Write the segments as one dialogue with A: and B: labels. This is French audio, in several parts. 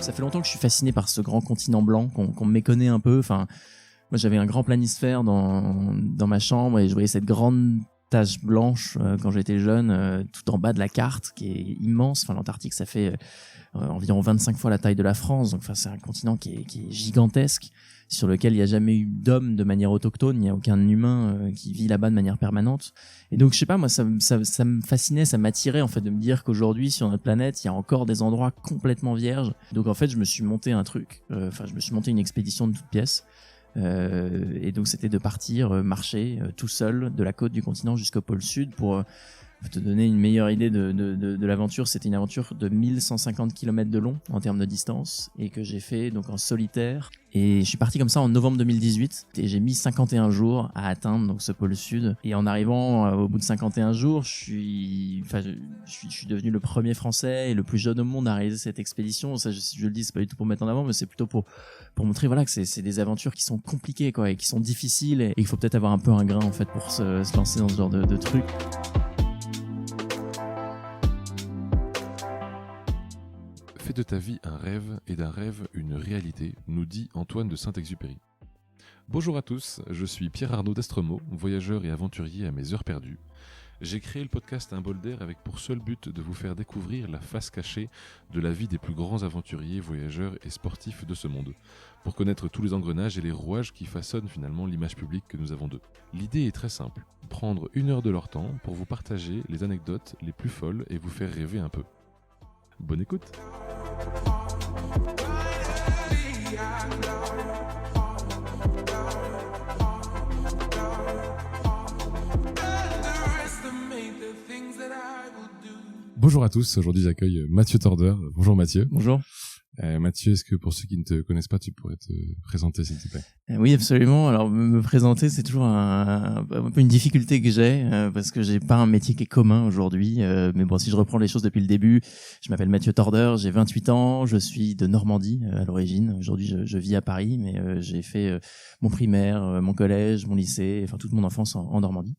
A: Ça fait longtemps que je suis fasciné par ce grand continent blanc qu'on méconnaît un peu. Enfin, moi, j'avais un grand planisphère dans ma chambre et je voyais cette grande tache blanche quand j'étais jeune, tout en bas de la carte, qui est immense. Enfin, l'Antarctique, ça fait environ 25 fois la taille de la France. Donc, enfin, c'est un continent qui est gigantesque, sur lequel il n'y a jamais eu d'homme de manière autochtone. Il n'y a aucun humain qui vit là-bas de manière permanente. Et donc, je sais pas, moi, ça me fascinait, ça m'attirait, en fait, de me dire qu'aujourd'hui, sur notre planète, il y a encore des endroits complètement vierges. Donc, en fait, je me suis monté un truc. Je me suis monté une expédition de toutes pièces. Et donc, c'était de partir marcher tout seul de la côte du continent jusqu'au pôle sud pour te donner une meilleure idée de l'aventure. C'était une aventure de 1150 km de long en termes de distance et que j'ai fait donc en solitaire. Et je suis parti comme ça en novembre 2018 et j'ai mis 51 jours à atteindre donc ce pôle sud. Et en arrivant au bout de 51 jours, je suis devenu le premier Français et le plus jeune au monde à réaliser cette expédition. Ça, je le dis, c'est pas du tout pour mettre en avant, mais c'est plutôt pour montrer voilà que c'est des aventures qui sont compliquées quoi et qui sont difficiles et il faut peut-être avoir un peu un grain en fait pour se lancer dans ce genre de truc.
B: Fais de ta vie un rêve et d'un rêve une réalité, nous dit Antoine de Saint-Exupéry. Bonjour à tous, je suis Pierre-Arnaud d'Estremaux, voyageur et aventurier à mes heures perdues. J'ai créé le podcast Un bol d'air avec pour seul but de vous faire découvrir la face cachée de la vie des plus grands aventuriers, voyageurs et sportifs de ce monde, pour connaître tous les engrenages et les rouages qui façonnent finalement l'image publique que nous avons d'eux. L'idée est très simple, prendre 1 heure de leur temps pour vous partager les anecdotes les plus folles et vous faire rêver un peu. Bonne écoute. Bonjour à tous, aujourd'hui j'accueille Mathieu Torder. Bonjour Mathieu.
A: Bonjour.
B: Mathieu, est-ce que pour ceux qui ne te connaissent pas, tu pourrais te présenter s'il te plaît ?
A: Oui, absolument. Alors me présenter, c'est toujours un peu une difficulté que j'ai parce que j'ai pas un métier qui est commun aujourd'hui. Mais bon, si je reprends les choses depuis le début, je m'appelle Mathieu Torder, j'ai 28 ans, je suis de Normandie à l'origine. Aujourd'hui, je vis à Paris, mais j'ai fait mon primaire, mon collège, mon lycée, enfin toute mon enfance en Normandie.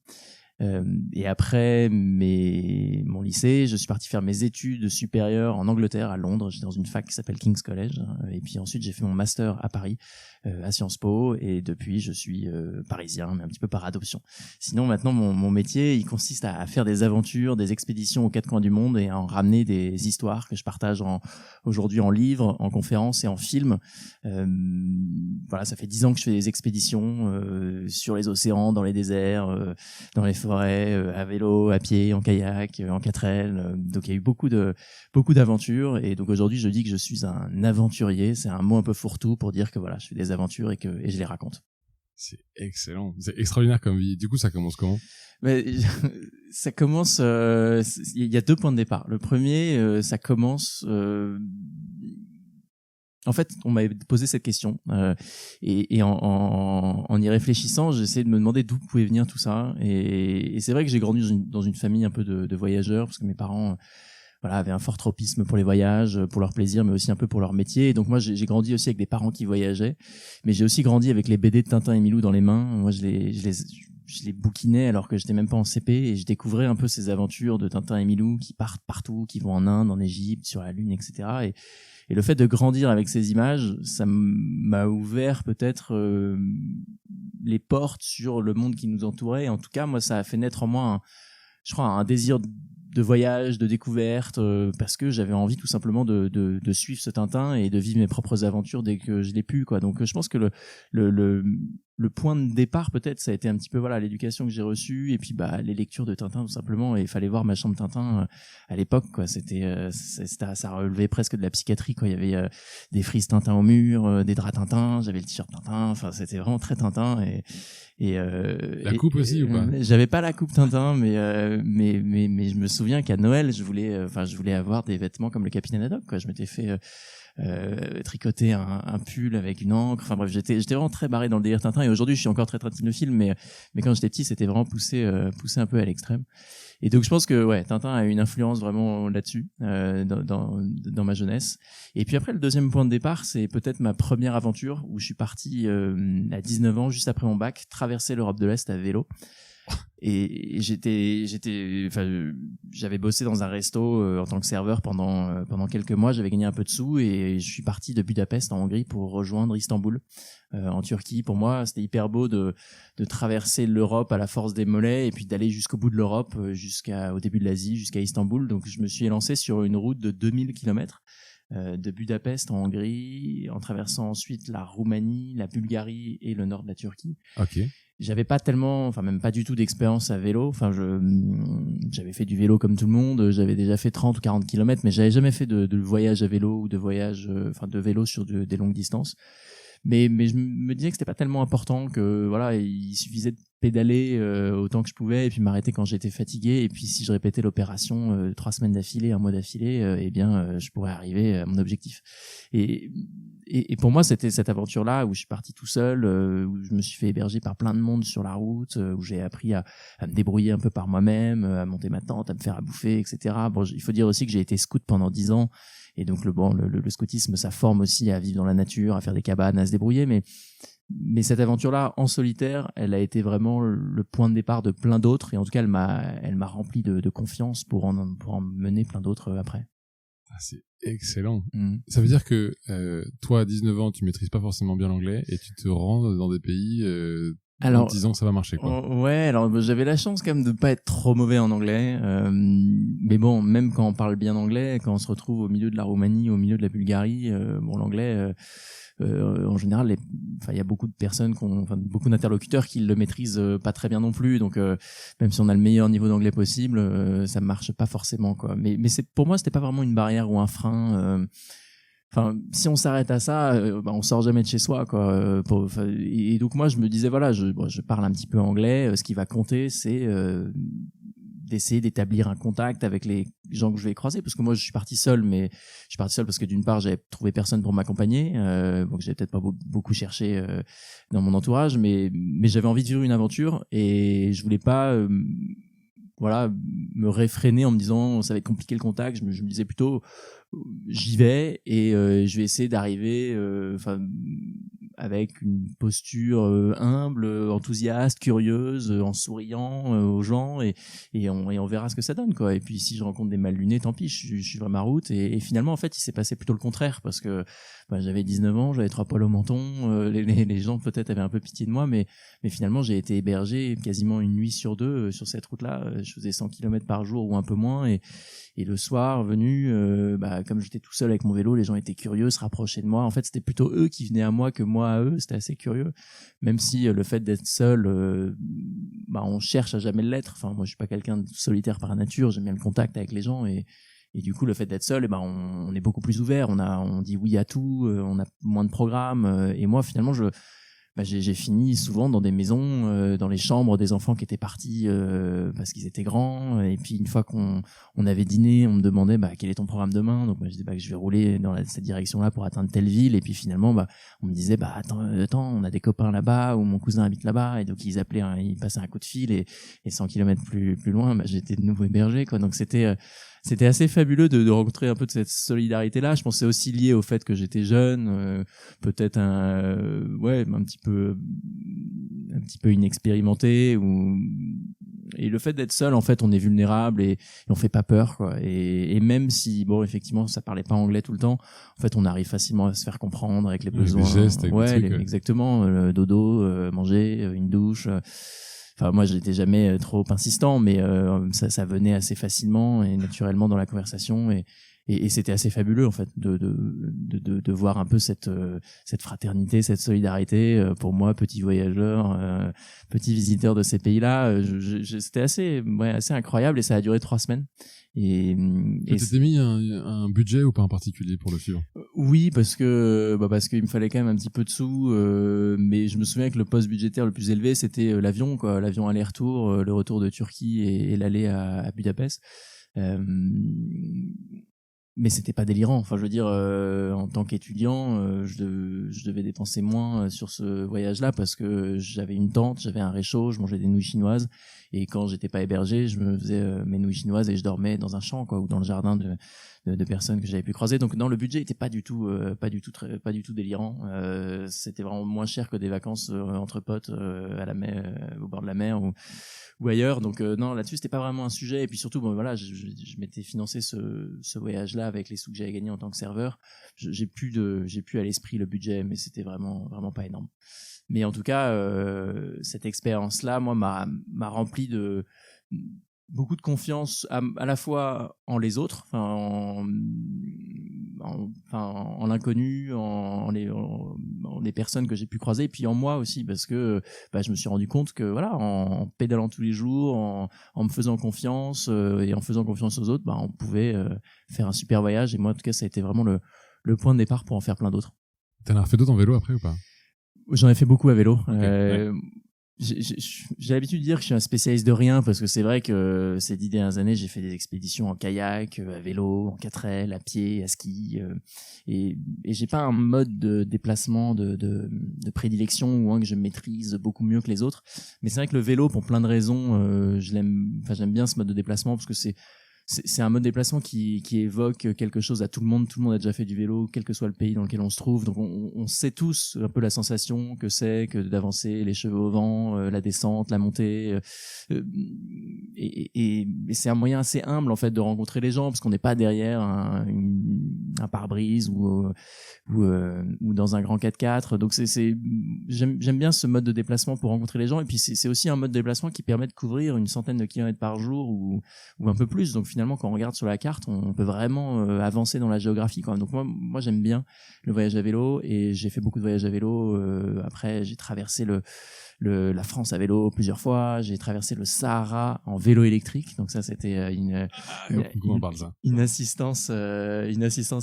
A: Et après mon lycée, je suis parti faire mes études supérieures en Angleterre, à Londres. J'étais dans une fac qui s'appelle King's College. Et puis ensuite, j'ai fait mon master à Paris, à Sciences Po. Et depuis, je suis parisien, mais un petit peu par adoption. Sinon, maintenant, mon métier, il consiste à faire des aventures, des expéditions aux 4 coins du monde et à en ramener des histoires que je partage aujourd'hui en livres, en conférences et en films. Voilà, ça fait 10 ans que je fais des expéditions sur les océans, dans les déserts, dans les forêts, à vélo, à pied, en kayak, en 4L. Donc il y a eu beaucoup d'aventures et donc aujourd'hui je dis que je suis un aventurier. C'est un mot un peu fourre-tout pour dire que voilà, je fais des aventures et je les raconte.
B: C'est excellent, c'est extraordinaire comme vie. Du coup, ça commence comment ?
A: Mais ça commence. Il y a 2 points de départ. Le premier, ça commence. En fait, on m'avait posé cette question et en y réfléchissant, j'essayais de me demander d'où pouvait venir tout ça. Et c'est vrai que j'ai grandi dans une famille un peu de voyageurs parce que mes parents avaient un fort tropisme pour les voyages, pour leur plaisir, mais aussi un peu pour leur métier. Et donc moi, j'ai grandi aussi avec des parents qui voyageaient, mais j'ai aussi grandi avec les BD de Tintin et Milou dans les mains. Moi, je les bouquinais alors que j'étais même pas en CP et je découvrais un peu ces aventures de Tintin et Milou qui partent partout, qui vont en Inde, en Égypte, sur la Lune, etc. Et le fait de grandir avec ces images, ça m'a ouvert peut-être les portes sur le monde qui nous entourait. Et en tout cas, moi, ça a fait naître en moi, un désir de voyage, de découverte, parce que j'avais envie tout simplement de suivre ce Tintin et de vivre mes propres aventures dès que je l'ai pu, quoi. Donc je pense que le point de départ peut-être ça a été un petit peu l'éducation que j'ai reçue et puis les lectures de Tintin tout simplement. Et il fallait voir ma chambre Tintin à l'époque, quoi. Ça relevait presque de la psychiatrie, quoi. Il y avait des frises Tintin au mur, des draps Tintin, j'avais le t-shirt Tintin, enfin c'était vraiment très Tintin.
B: La coupe aussi ou pas ?
A: J'avais pas la coupe Tintin, mais je me souviens qu'à Noël je voulais avoir des vêtements comme le Capitaine Haddock, quoi. Je m'étais fait tricoter un pull avec une encre. Enfin bref, j'étais vraiment très barré dans le délire Tintin. Et aujourd'hui, je suis encore très tintinophile, mais quand j'étais petit, c'était vraiment poussé un peu à l'extrême. Et donc je pense que Tintin a eu une influence vraiment là-dessus dans ma jeunesse. Et puis après, le deuxième point de départ, c'est peut-être ma première aventure où je suis parti à 19 ans, juste après mon bac, traverser l'Europe de l'Est à vélo. Et j'avais bossé dans un resto en tant que serveur pendant quelques mois. J'avais gagné un peu de sous et je suis parti de Budapest en Hongrie pour rejoindre Istanbul en Turquie. Pour moi, c'était hyper beau de traverser l'Europe à la force des mollets et puis d'aller jusqu'au bout de l'Europe, au début de l'Asie, jusqu'à Istanbul. Donc, je me suis lancé sur une route de 2000 kilomètres de Budapest en Hongrie, en traversant ensuite la Roumanie, la Bulgarie et le nord de la Turquie.
B: Ok.
A: J'avais pas tellement, enfin même pas du tout d'expérience à vélo. Enfin, j'avais fait du vélo comme tout le monde. J'avais déjà fait 30 ou 40 kilomètres, mais j'avais jamais fait de voyage à vélo ou de voyage, de vélo sur des longues distances. Mais je me disais que c'était pas tellement important, que voilà, il suffisait de pédaler autant que je pouvais et puis m'arrêter quand j'étais fatigué. Et puis si je répétais l'opération 3 semaines d'affilée, un mois d'affilée, je pourrais arriver à mon objectif. Et pour moi, c'était cette aventure-là où je suis parti tout seul, où je me suis fait héberger par plein de monde sur la route, où j'ai appris à me débrouiller un peu par moi-même, à monter ma tente, à me faire à bouffer, etc. Bon, il faut dire aussi que j'ai été scout pendant 10 ans. Et donc le scoutisme, ça forme aussi à vivre dans la nature, à faire des cabanes, à se débrouiller. Mais cette aventure-là, en solitaire, elle a été vraiment le point de départ de plein d'autres. Et en tout cas, elle m'a rempli de confiance pour en mener plein d'autres après.
B: Ah, c'est excellent.
A: Mmh.
B: Ça veut dire que toi, à 19 ans, tu maîtrises pas forcément bien l'anglais et tu te rends dans des pays en te disant que ça va marcher, quoi.
A: Ouais, alors j'avais la chance quand même de pas être trop mauvais en anglais. Mais bon, même quand on parle bien anglais, quand on se retrouve au milieu de la Roumanie, au milieu de la Bulgarie, l'anglais, en général, il y a beaucoup de personnes, beaucoup d'interlocuteurs qui le maîtrisent pas très bien non plus. Donc, même si on a le meilleur niveau d'anglais possible, ça marche pas forcément, quoi. Mais pour moi, c'était pas vraiment une barrière ou un frein. Si on s'arrête à ça, on sort jamais de chez soi, quoi. Et donc moi, je me disais, voilà, je parle un petit peu anglais. Ce qui va compter, c'est d'essayer d'établir un contact avec les gens que je vais croiser, parce que moi, je suis parti seul, mais je suis parti seul parce que d'une part, j'avais trouvé personne pour m'accompagner, donc j'avais peut-être pas beaucoup cherché dans mon entourage, mais j'avais envie de vivre une aventure et je voulais pas me réfréner en me disant ça va être compliqué le contact. Je me disais plutôt j'y vais et je vais essayer d'arriver avec une posture humble, enthousiaste, curieuse, en souriant aux gens et on verra ce que ça donne, quoi. Et puis si je rencontre des mal lunés, tant pis, je suivrai ma route et finalement en fait il s'est passé plutôt le contraire parce que j'avais 19 ans, j'avais 3 poils au menton, les gens peut-être avaient un peu pitié de moi, mais finalement j'ai été hébergé quasiment une nuit sur deux sur cette route-là. Je faisais 100 km par jour ou un peu moins et le soir venu, comme j'étais tout seul avec mon vélo, les gens étaient curieux, se rapprochaient de moi. En fait, c'était plutôt eux qui venaient à moi que moi à eux. C'était assez curieux. Même si le fait d'être seul, on cherche à jamais l'être. Enfin, moi, je suis pas quelqu'un de solitaire par nature. J'aime bien le contact avec les gens et du coup, le fait d'être seul, on est beaucoup plus ouvert. On dit oui à tout. On a moins de programmes. Et moi, finalement, j'ai fini souvent dans des maisons, dans les chambres des enfants qui étaient partis parce qu'ils étaient grands. Et puis une fois qu'on avait dîné, on me demandait quel est ton programme demain. Donc je disais que je vais rouler dans cette direction-là pour atteindre telle ville. Et puis finalement, on me disait attends, on a des copains là-bas ou mon cousin habite là-bas. Et donc ils passaient un coup de fil et 100 kilomètres plus loin, j'étais de nouveau hébergé, quoi. Donc c'était assez fabuleux de rencontrer un peu de cette solidarité-là. Je pense que c'est aussi lié au fait que j'étais jeune, peut-être un petit peu inexpérimenté et le fait d'être seul, en fait, on est vulnérable et on fait pas peur, quoi. Et même si, effectivement, ça parlait pas anglais tout le temps, en fait, on arrive facilement à se faire comprendre avec les besoins.
B: Les gestes, avec des trucs,
A: exactement, le dodo, manger, une douche. Enfin, moi, je n'étais jamais trop insistant, mais ça venait assez facilement et naturellement dans la conversation et c'était assez fabuleux en fait de voir un peu cette fraternité, cette solidarité. Pour moi, petit voyageur, petit visiteur de ces pays-là, c'était assez incroyable et ça a duré 3 semaines. Et
B: t'étais mis un budget ou pas en particulier pour le suivre?
A: Oui, parce qu'il me fallait quand même un petit peu de sous, mais je me souviens que le poste budgétaire le plus élevé c'était l'avion, quoi, l'avion aller-retour, le retour de Turquie et l'aller à Budapest. mais c'était pas délirant. Enfin, je veux dire, en tant qu'étudiant, je devais dépenser moins sur ce voyage-là parce que j'avais une tente, j'avais un réchaud, je mangeais des nouilles chinoises, et quand j'étais pas hébergé, je me faisais mes nouilles chinoises et je dormais dans un champ, quoi, ou dans le jardin de personnes que j'avais pu croiser. Donc, non, le budget était pas du tout délirant. C'était vraiment moins cher que des vacances entre potes à la mer, au bord de la mer ou ailleurs. Donc non, là-dessus c'était pas vraiment un sujet. Et puis surtout, bon, voilà, je m'étais financé ce voyage-là avec les sous que j'avais gagnés en tant que serveur. J'ai plus à l'esprit le budget, mais c'était vraiment pas énorme. Mais en tout cas, cette expérience-là, moi, m'a rempli de beaucoup de confiance à la fois en les autres, en l'inconnu, en les personnes que j'ai pu croiser, et puis en moi aussi, parce que je me suis rendu compte que voilà, en pédalant tous les jours, en me faisant confiance et en faisant confiance aux autres, on pouvait faire un super voyage. Et moi, en tout cas, ça a été vraiment le point de départ pour en faire plein d'autres.
C: T'en as refait d'autres en vélo après ou pas?
A: J'en ai fait beaucoup à vélo.
C: Okay, ouais.
A: J'ai l'habitude de dire que je suis un spécialiste de rien, parce que c'est vrai que ces 10 dernières années, j'ai fait des expéditions en kayak, à vélo, en 4L, à pied, à ski, et j'ai pas un mode de déplacement de prédilection ou un que je maîtrise beaucoup mieux que les autres. Mais c'est vrai que le vélo, pour plein de raisons, j'aime bien ce mode de déplacement, parce que c'est un mode de déplacement qui évoque quelque chose à tout le monde. Tout le monde a déjà fait du vélo, quel que soit le pays dans lequel on se trouve. Donc on sait tous un peu la sensation que c'est que d'avancer les cheveux au vent, la descente, la montée. Et c'est un moyen assez humble en fait de rencontrer les gens, parce qu'on n'est pas derrière un pare-brise ou dans un grand 4x4. Donc j'aime bien ce mode de déplacement pour rencontrer les gens. Et puis c'est aussi un mode de déplacement qui permet de couvrir une centaine de kilomètres par jour ou un peu plus. Donc finalement, quand on regarde sur la carte, on peut vraiment avancer dans la géographie, quoi. Donc moi j'aime bien le voyage à vélo, et j'ai fait beaucoup de voyages à vélo. Après, j'ai traversé la France à vélo plusieurs fois. J'ai traversé le Sahara en vélo électrique. Donc ça, c'était une assistance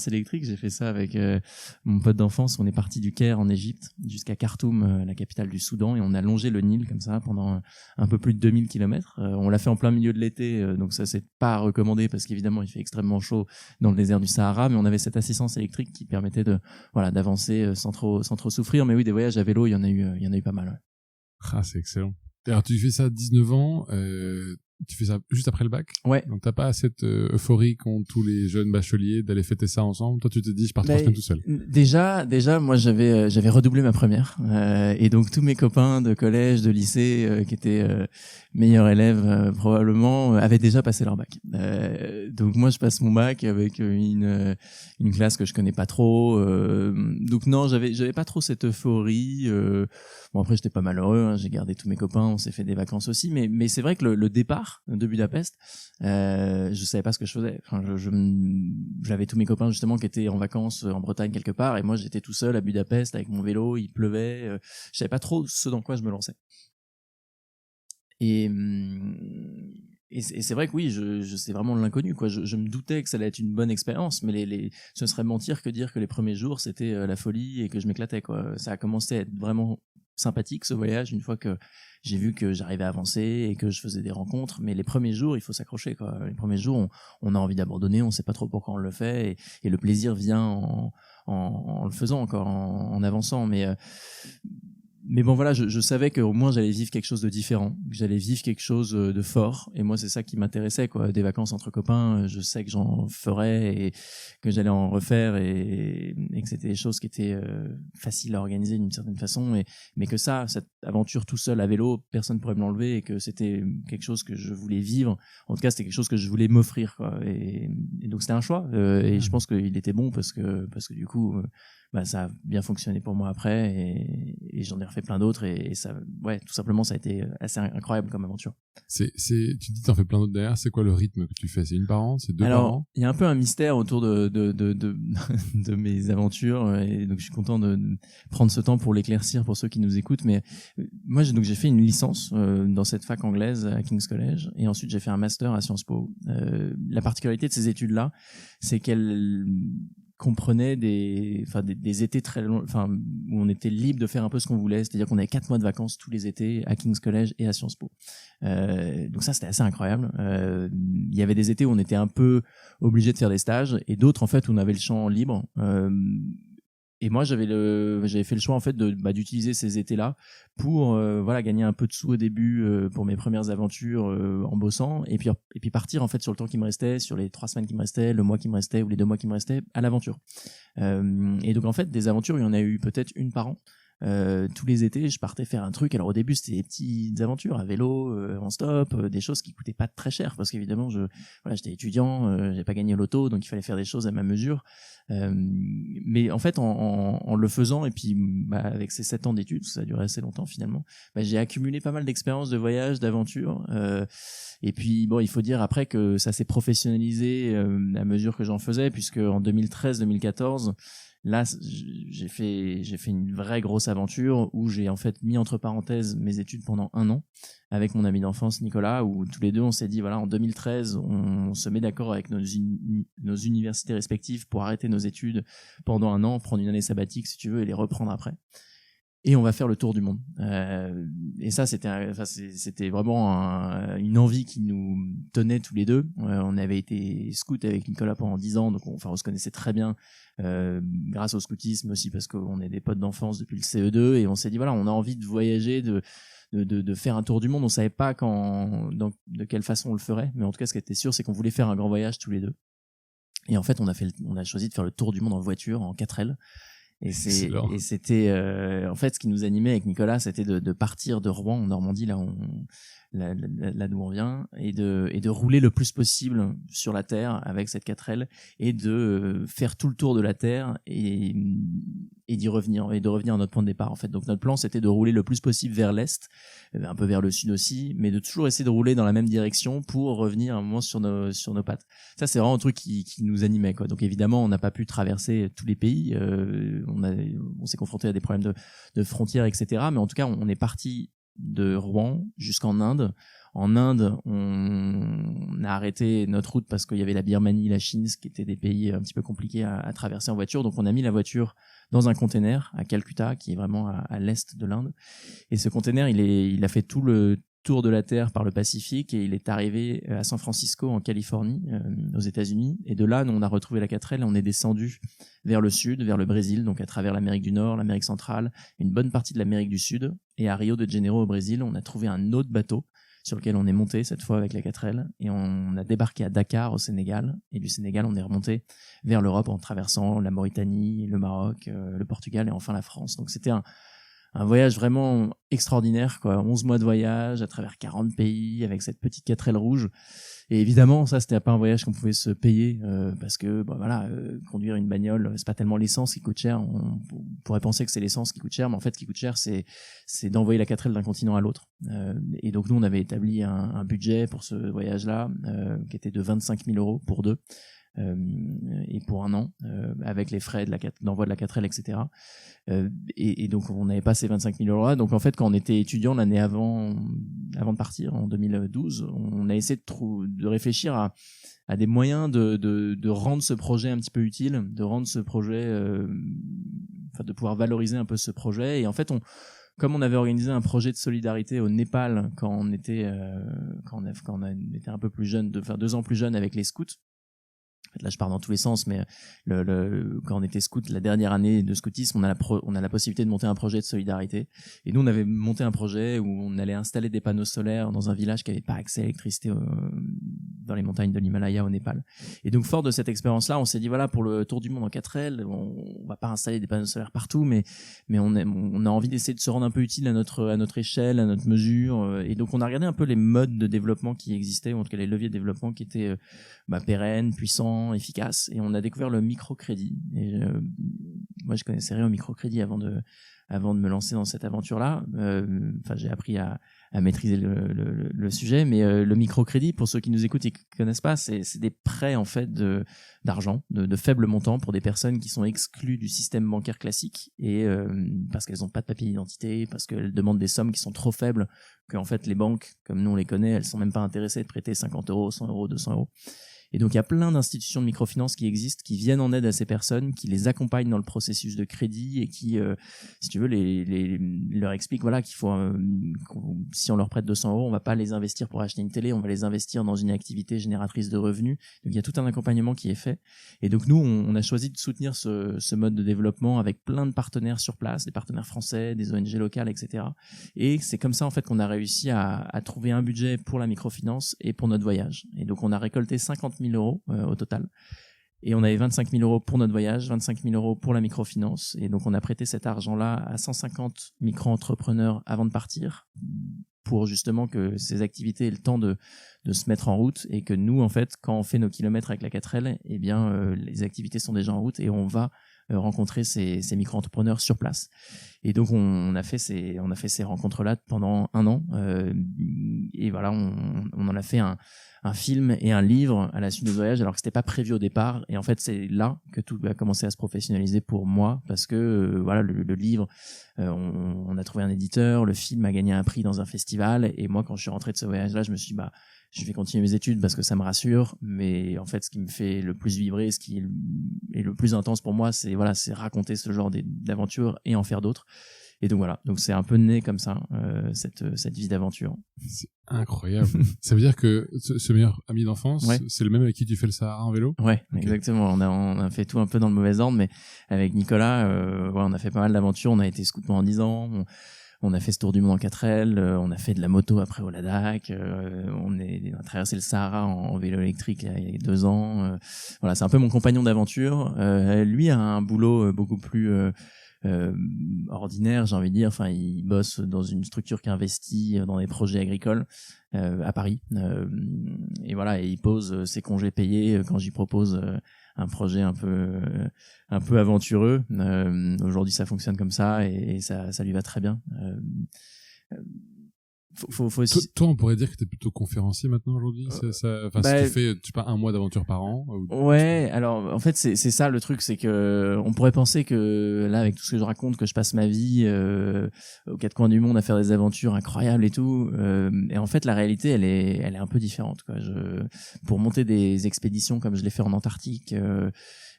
A: électrique. J'ai fait ça avec mon pote d'enfance. On est parti du Caire en Égypte jusqu'à Khartoum, la capitale du Soudan, et on a longé le Nil comme ça pendant un peu plus de 2000 kilomètres. On l'a fait en plein milieu de l'été, donc ça c'est pas recommandé, parce qu'évidemment il fait extrêmement chaud dans le désert du Sahara, mais on avait cette assistance électrique qui permettait d'avancer sans trop souffrir. Mais oui, des voyages à vélo, il y en a eu pas mal. Ouais.
C: Ah, c'est excellent. Alors, tu fais ça à 19 ans, tu fais ça juste après le bac.
A: Ouais.
C: Donc, t'as pas cette euphorie qu'ont tous les jeunes bacheliers d'aller fêter ça ensemble. Toi, tu te dis, je pars 3 semaines tout seul.
A: Déjà, moi, j'avais redoublé ma première. Et donc, tous mes copains de collège, de lycée, qui étaient meilleurs élèves, probablement, avaient déjà passé leur bac. Donc, moi, je passe mon bac avec une classe que je connais pas trop. Donc, non, j'avais pas trop cette euphorie. Bon, après, j'étais pas malheureux, hein, j'ai gardé tous mes copains, on s'est fait des vacances aussi, mais c'est vrai que le départ de Budapest, je savais pas ce que je faisais. Enfin, j'avais tous mes copains justement qui étaient en vacances en Bretagne quelque part, et moi j'étais tout seul à Budapest avec mon vélo, il pleuvait, je savais pas trop ce dans quoi je me lançais. Et c'est vrai que oui, c'est vraiment l'inconnu, quoi. Je me doutais que ça allait être une bonne expérience, mais ce serait mentir que dire que les premiers jours c'était la folie et que je m'éclatais, quoi. Ça a commencé à être vraiment sympathique ce voyage une fois que j'ai vu que j'arrivais à avancer et que je faisais des rencontres. Mais les premiers jours, il faut s'accrocher, quoi. Les premiers jours, on a envie d'abandonner, on sait pas trop pourquoi on le fait, et le plaisir vient en le faisant, encore en avançant. Mais bon, voilà, je savais qu'au moins j'allais vivre quelque chose de différent, que j'allais vivre quelque chose de fort. Et moi, c'est ça qui m'intéressait, quoi. Des vacances entre copains, je sais que j'en ferais et que j'allais en refaire, et que c'était des choses qui étaient faciles à organiser d'une certaine façon. Mais que cette aventure tout seul à vélo, personne pourrait me l'enlever, et que c'était quelque chose que je voulais vivre. En tout cas, c'était quelque chose que je voulais m'offrir, quoi. Et donc c'était un choix. Et je pense qu'il était bon parce que du coup, ça a bien fonctionné pour moi après, et j'en ai refait plein d'autres, et ça, ouais, tout simplement, ça a été assez incroyable comme aventure.
C: Tu dis t'en fais plein d'autres derrière, c'est quoi le rythme que tu fais? C'est une par an? C'est 2 par an?
A: Alors, il y a un peu un mystère autour de mes aventures, et donc je suis content de prendre ce temps pour l'éclaircir pour ceux qui nous écoutent. Mais moi, j'ai fait une licence dans cette fac anglaise à King's College, et ensuite j'ai fait un master à Sciences Po. La particularité de ces études-là, c'est qu'elles comprenait des étés très longs, où on était libre de faire un peu ce qu'on voulait, c'est-à-dire qu'on avait 4 mois de vacances tous les étés à King's College et à Sciences Po. Donc ça, c'était assez incroyable. Il y avait des étés où on était un peu obligé de faire des stages, et d'autres en fait où on avait le champ libre. Et moi, j'avais fait le choix en fait d'utiliser ces étés-là pour gagner un peu de sous au début pour mes premières aventures en bossant, et puis partir en fait sur le temps qui me restait, sur les 3 semaines qui me restaient, le mois qui me restait ou les 2 mois qui me restaient à l'aventure. Et donc en fait, des aventures, il y en a eu peut-être une par an. Tous les étés, je partais faire un truc. Alors au début, c'était des petites aventures à vélo, en stop, des choses qui coûtaient pas très cher parce qu'évidemment, j'étais étudiant, j'ai pas gagné au loto, donc il fallait faire des choses à ma mesure. Mais en fait, en le faisant, et puis avec ces 7 ans d'études, ça a duré assez longtemps finalement, j'ai accumulé pas mal d'expériences de voyage, d'aventures. Et puis il faut dire après que ça s'est professionnalisé à mesure que j'en faisais, puisque en 2013-2014, là, j'ai fait une vraie grosse aventure où j'ai en fait mis entre parenthèses mes études pendant 1 an avec mon ami d'enfance Nicolas, où tous les deux on s'est dit voilà, en 2013 on se met d'accord avec nos universités respectives pour arrêter nos études pendant 1 an, prendre une année sabbatique si tu veux et les reprendre après. Et on va faire le tour du monde. Et ça, c'était vraiment une envie qui nous tenait tous les deux. On avait été scouts avec Nicolas pendant 10 ans, donc on se connaissait très bien grâce au scoutisme aussi, parce qu'on est des potes d'enfance depuis le CE2, et on s'est dit voilà, on a envie de voyager, de faire un tour du monde. On savait pas de quelle façon on le ferait, mais en tout cas, ce qui était sûr, c'est qu'on voulait faire un grand voyage tous les deux. Et en fait, on a choisi de faire le tour du monde en voiture, en 4L. Et c'était en fait ce qui nous animait avec Nicolas, c'était de partir de Rouen en Normandie, là d'où on vient, et de rouler le plus possible sur la terre avec cette 4L, et de faire tout le tour de la terre et d'y revenir, et de revenir à notre point de départ en fait. Donc notre plan, c'était de rouler le plus possible vers l'est, un peu vers le sud aussi, mais de toujours essayer de rouler dans la même direction pour revenir à un moment sur nos pattes. Ça, c'est vraiment un truc qui nous animait, quoi. Donc évidemment, on n'a pas pu traverser tous les pays, on s'est confronté à des problèmes de frontières, etc. Mais en tout cas, on est parti de Rouen jusqu'en Inde. En Inde, on a arrêté notre route parce qu'il y avait la Birmanie, la Chine, ce qui étaient des pays un petit peu compliqués à traverser en voiture. Donc on a mis la voiture dans un container à Calcutta, qui est vraiment à l'est de l'Inde. Et ce container, il a fait tout le tour de la Terre par le Pacifique, et il est arrivé à San Francisco en Californie, aux États-Unis. Et de là, nous, on a retrouvé la 4L et on est descendu vers le sud, vers le Brésil, donc à travers l'Amérique du Nord, l'Amérique centrale, une bonne partie de l'Amérique du Sud. Et à Rio de Janeiro, au Brésil, on a trouvé un autre bateau sur lequel on est monté cette fois avec la 4L, et on a débarqué à Dakar au Sénégal, et du Sénégal on est remonté vers l'Europe en traversant la Mauritanie, le Maroc, le Portugal et enfin la France. Donc c'était un voyage vraiment extraordinaire, quoi. 11 mois de voyage à travers 40 pays avec cette petite 4L rouge. Et évidemment, ça, c'était pas un voyage qu'on pouvait se payer, parce que, conduire une bagnole, c'est pas tellement l'essence qui coûte cher. On pourrait penser que c'est l'essence qui coûte cher, mais en fait, ce qui coûte cher, c'est d'envoyer la 4L d'un continent à l'autre. Et donc, nous, on avait établi un budget pour ce voyage-là, qui était de 25 000 € pour deux. Et pour 1 an, avec les frais d'envoi de la 4L, etc. Et donc on n'avait pas ces 25 000 € là. Donc en fait, quand on était étudiant l'année avant de partir, en 2012, on a essayé de réfléchir à des moyens de rendre ce projet un petit peu utile, de rendre ce projet, de pouvoir valoriser un peu ce projet. Et en fait, comme on avait organisé un projet de solidarité au Népal quand on était un peu plus jeune, 2 ans plus jeune avec les scouts. En fait, là, je pars dans tous les sens, mais quand on était scout, la dernière année de scoutisme, on a la possibilité de monter un projet de solidarité. Et nous, on avait monté un projet où on allait installer des panneaux solaires dans un village qui n'avait pas accès à l'électricité dans les montagnes de l'Himalaya au Népal. Et donc, fort de cette expérience-là, on s'est dit voilà, pour le tour du monde en 4L, on va pas installer des panneaux solaires partout, mais on a envie d'essayer de se rendre un peu utile à notre échelle, à notre mesure. Et donc, on a regardé un peu les modes de développement qui existaient, ou en tout cas les leviers de développement qui étaient pérennes, puissants, efficace, et on a découvert le microcrédit. Et moi, je connaissais rien au microcrédit avant de me lancer dans cette aventure-là. J'ai appris à maîtriser le sujet, mais le microcrédit, pour ceux qui nous écoutent et qui connaissent pas, c'est des prêts en fait d'argent de faible montant pour des personnes qui sont exclues du système bancaire classique, et parce qu'elles n'ont pas de papier d'identité, parce qu'elles demandent des sommes qui sont trop faibles, que en fait les banques, comme nous on les connaît, elles sont même pas intéressées de prêter 50 €, 100 €, 200 €. Et donc il y a plein d'institutions de microfinance qui existent, qui viennent en aide à ces personnes, qui les accompagnent dans le processus de crédit et qui, si tu veux, leur expliquent voilà qu'il faut, si on leur prête 200 €, on va pas les investir pour acheter une télé, on va les investir dans une activité génératrice de revenus. Donc il y a tout un accompagnement qui est fait. Et donc nous, on a choisi de soutenir ce mode de développement avec plein de partenaires sur place, des partenaires français, des ONG locales, etc. Et c'est comme ça en fait qu'on a réussi à trouver un budget pour la microfinance et pour notre voyage. Et donc on a récolté 50 000 € au total. Et on avait 25 000 € pour notre voyage, 25 000 € pour la microfinance. Et donc on a prêté cet argent-là à 150 micro-entrepreneurs avant de partir, pour justement que ces activités aient le temps de se mettre en route, et que nous, en fait, quand on fait nos kilomètres avec la 4L, eh bien, les activités sont déjà en route et on va rencontrer ces micro-entrepreneurs sur place. Et donc on a fait ces rencontres-là pendant 1 an, et voilà, on en a fait un film et un livre à la suite du voyage, alors que c'était pas prévu au départ. Et en fait, c'est là que tout a commencé à se professionnaliser pour moi, parce que voilà, le livre, on a trouvé un éditeur, le film a gagné un prix dans un festival, et moi, quand je suis rentré de ce voyage-là, je me suis dit, je vais continuer mes études parce que ça me rassure, mais en fait, ce qui me fait le plus vibrer, ce qui est le plus intense pour moi, c'est raconter ce genre d'aventures et en faire d'autres. Et donc voilà, donc c'est un peu né comme ça, cette vie d'aventure.
C: C'est incroyable. Ça veut dire que ce meilleur ami d'enfance,
A: ouais,
C: c'est le même avec qui tu fais le Sahara en vélo?
A: Ouais, okay. Exactement. On a fait tout un peu dans le mauvais ordre, mais avec Nicolas, on a fait pas mal d'aventures. On a été scout pendant 10 ans. On a fait ce tour du monde en 4L, on a fait de la moto après au Ladakh, on a traversé le Sahara en vélo électrique il y a 2 ans. Voilà, c'est un peu mon compagnon d'aventure. Lui a un boulot beaucoup plus ordinaire, j'ai envie de dire. Enfin, il bosse dans une structure qui investit dans des projets agricoles à Paris. Et voilà, et il pose ses congés payés quand j'y propose un projet un peu aventureux. Aujourd'hui, ça fonctionne comme ça, et ça lui va très bien. Faut aussi...
C: Toi, on pourrait dire que t'es plutôt conférencier maintenant aujourd'hui. Si tu fais, tu sais pas, 1 mois d'aventure par an.
A: Ouais. Alors, en fait, c'est ça le truc, c'est que on pourrait penser que là, avec tout ce que je raconte, que je passe ma vie aux 4 coins du monde à faire des aventures incroyables et tout. Et en fait, la réalité, elle est un peu différente, quoi. Pour monter des expéditions comme je l'ai fait en Antarctique,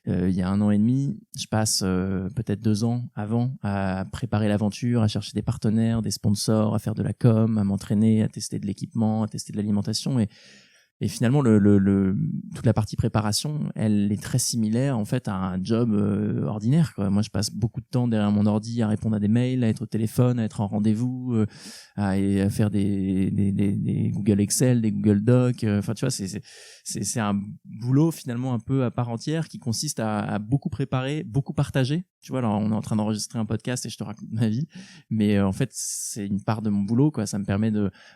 A: il y a 1 an et demi, je passe peut-être 2 ans avant à préparer l'aventure, à chercher des partenaires, des sponsors, à faire de la com, à m'entraîner, à tester de l'équipement, à tester de l'alimentation, et finalement toute la partie préparation, elle est très similaire en fait à un job ordinaire, quoi. Moi, je passe beaucoup de temps derrière mon ordi à répondre à des mails, à être au téléphone, à être en rendez-vous, à faire des Google Excel, des Google Docs. Enfin, tu vois, c'est un boulot finalement un peu à part entière, qui consiste à beaucoup préparer, beaucoup partager. Tu vois, alors on est en train d'enregistrer un podcast et je te raconte ma vie, mais en fait c'est une part de mon boulot, quoi. Ça me permet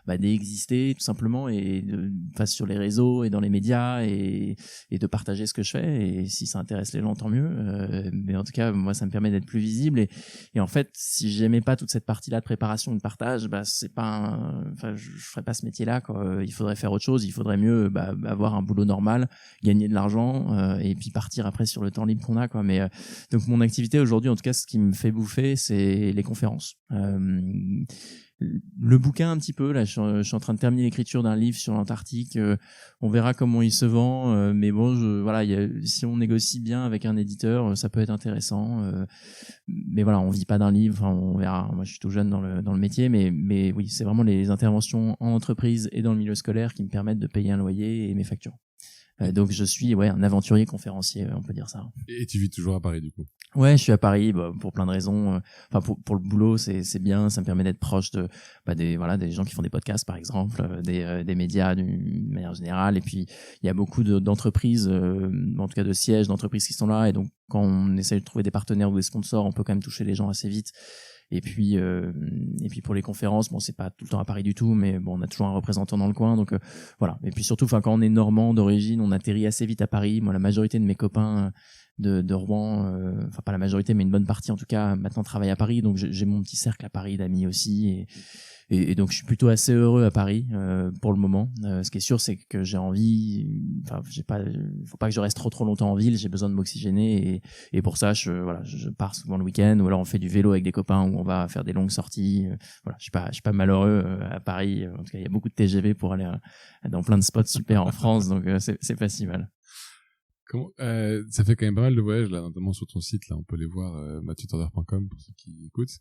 A: d'exister tout simplement, et sur les réseaux et dans les médias, et de partager ce que je fais, et si ça intéresse les gens, tant mieux. Mais en tout cas, moi, ça me permet d'être plus visible, et en fait, si j'aimais pas toute cette partie-là de préparation, de partage, c'est pas je ferais pas ce métier-là, quoi. Il faudrait faire autre chose. Il faudrait mieux avoir un boulot normal, gagner de l'argent, et puis partir après sur le temps libre qu'on a, quoi. Mais donc mon activité aujourd'hui, en tout cas, ce qui me fait bouffer, c'est les conférences. Le bouquin un petit peu, là, je suis en train de terminer l'écriture d'un livre sur l'Antarctique. On verra comment il se vend, mais bon, si on négocie bien avec un éditeur, ça peut être intéressant. Mais voilà, on vit pas d'un livre, on verra. Moi, je suis tout jeune dans le métier, mais oui, c'est vraiment les interventions en entreprise et dans le milieu scolaire qui me permettent de payer un loyer et mes factures. Donc je suis un aventurier conférencier, on peut dire ça.
C: Et tu vis toujours à Paris, du coup? Ouais,
A: je suis à Paris pour plein de raisons. Pour le boulot, c'est bien, ça me permet d'être proche des gens qui font des podcasts, par exemple, des médias d'une manière générale. Et puis il y a beaucoup d'entreprises, en tout cas de sièges d'entreprises qui sont là, et donc quand on essaie de trouver des partenaires ou des sponsors, on peut quand même toucher les gens assez vite. Et puis pour les conférences, bon, c'est pas tout le temps à Paris du tout, mais bon, on a toujours un représentant dans le coin, donc voilà. Et puis surtout, quand on est normand d'origine, on atterrit assez vite à Paris. Moi, la majorité de mes copains de Rouen, pas la majorité, mais une bonne partie en tout cas, maintenant travaillent à Paris, donc j'ai mon petit cercle à Paris d'amis aussi, et donc je suis plutôt assez heureux à Paris pour le moment. Ce qui est sûr, c'est que j'ai envie, faut pas que je reste trop longtemps en ville. J'ai besoin de m'oxygéner, et pour ça, je pars souvent le week-end, ou alors on fait du vélo avec des copains, où on va faire des longues sorties. Voilà, je suis pas malheureux à Paris. En tout cas, il y a beaucoup de TGV pour aller dans plein de spots super en France, donc c'est pas si mal.
C: Ça fait quand même pas mal de voyages là, notamment sur ton site là, on peut les voir mathieutorder.com pour ceux qui écoutent.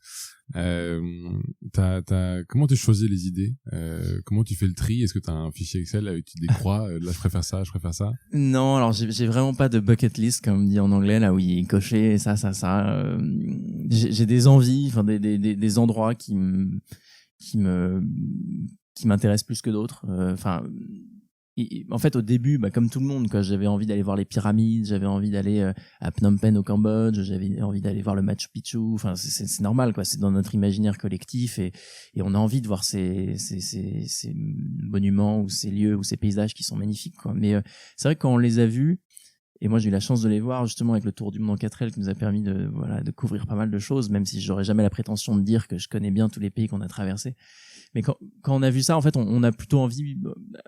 C: Comment tu choisis les idées, comment tu fais le tri? Est-ce que tu as un fichier Excel avec des croix, là je préfère ça, je préfère ça?
A: Non, alors j'ai vraiment pas de bucket list comme on dit en anglais là où il est coché ça. J'ai des envies, enfin des endroits qui m'intéressent plus que d'autres. En fait, au début, comme tout le monde, quoi, j'avais envie d'aller voir les pyramides, j'avais envie d'aller à Phnom Penh au Cambodge, j'avais envie d'aller voir le Machu Picchu. Enfin, c'est normal, quoi. C'est dans notre imaginaire collectif et on a envie de voir ces monuments ou ces lieux ou ces paysages qui sont magnifiques, quoi. Mais c'est vrai que quand on les a vus, et moi j'ai eu la chance de les voir justement avec le Tour du monde en 4L qui nous a permis de couvrir pas mal de choses, même si j'aurais jamais la prétention de dire que je connais bien tous les pays qu'on a traversés. Mais quand on a vu ça, en fait, on a plutôt envie,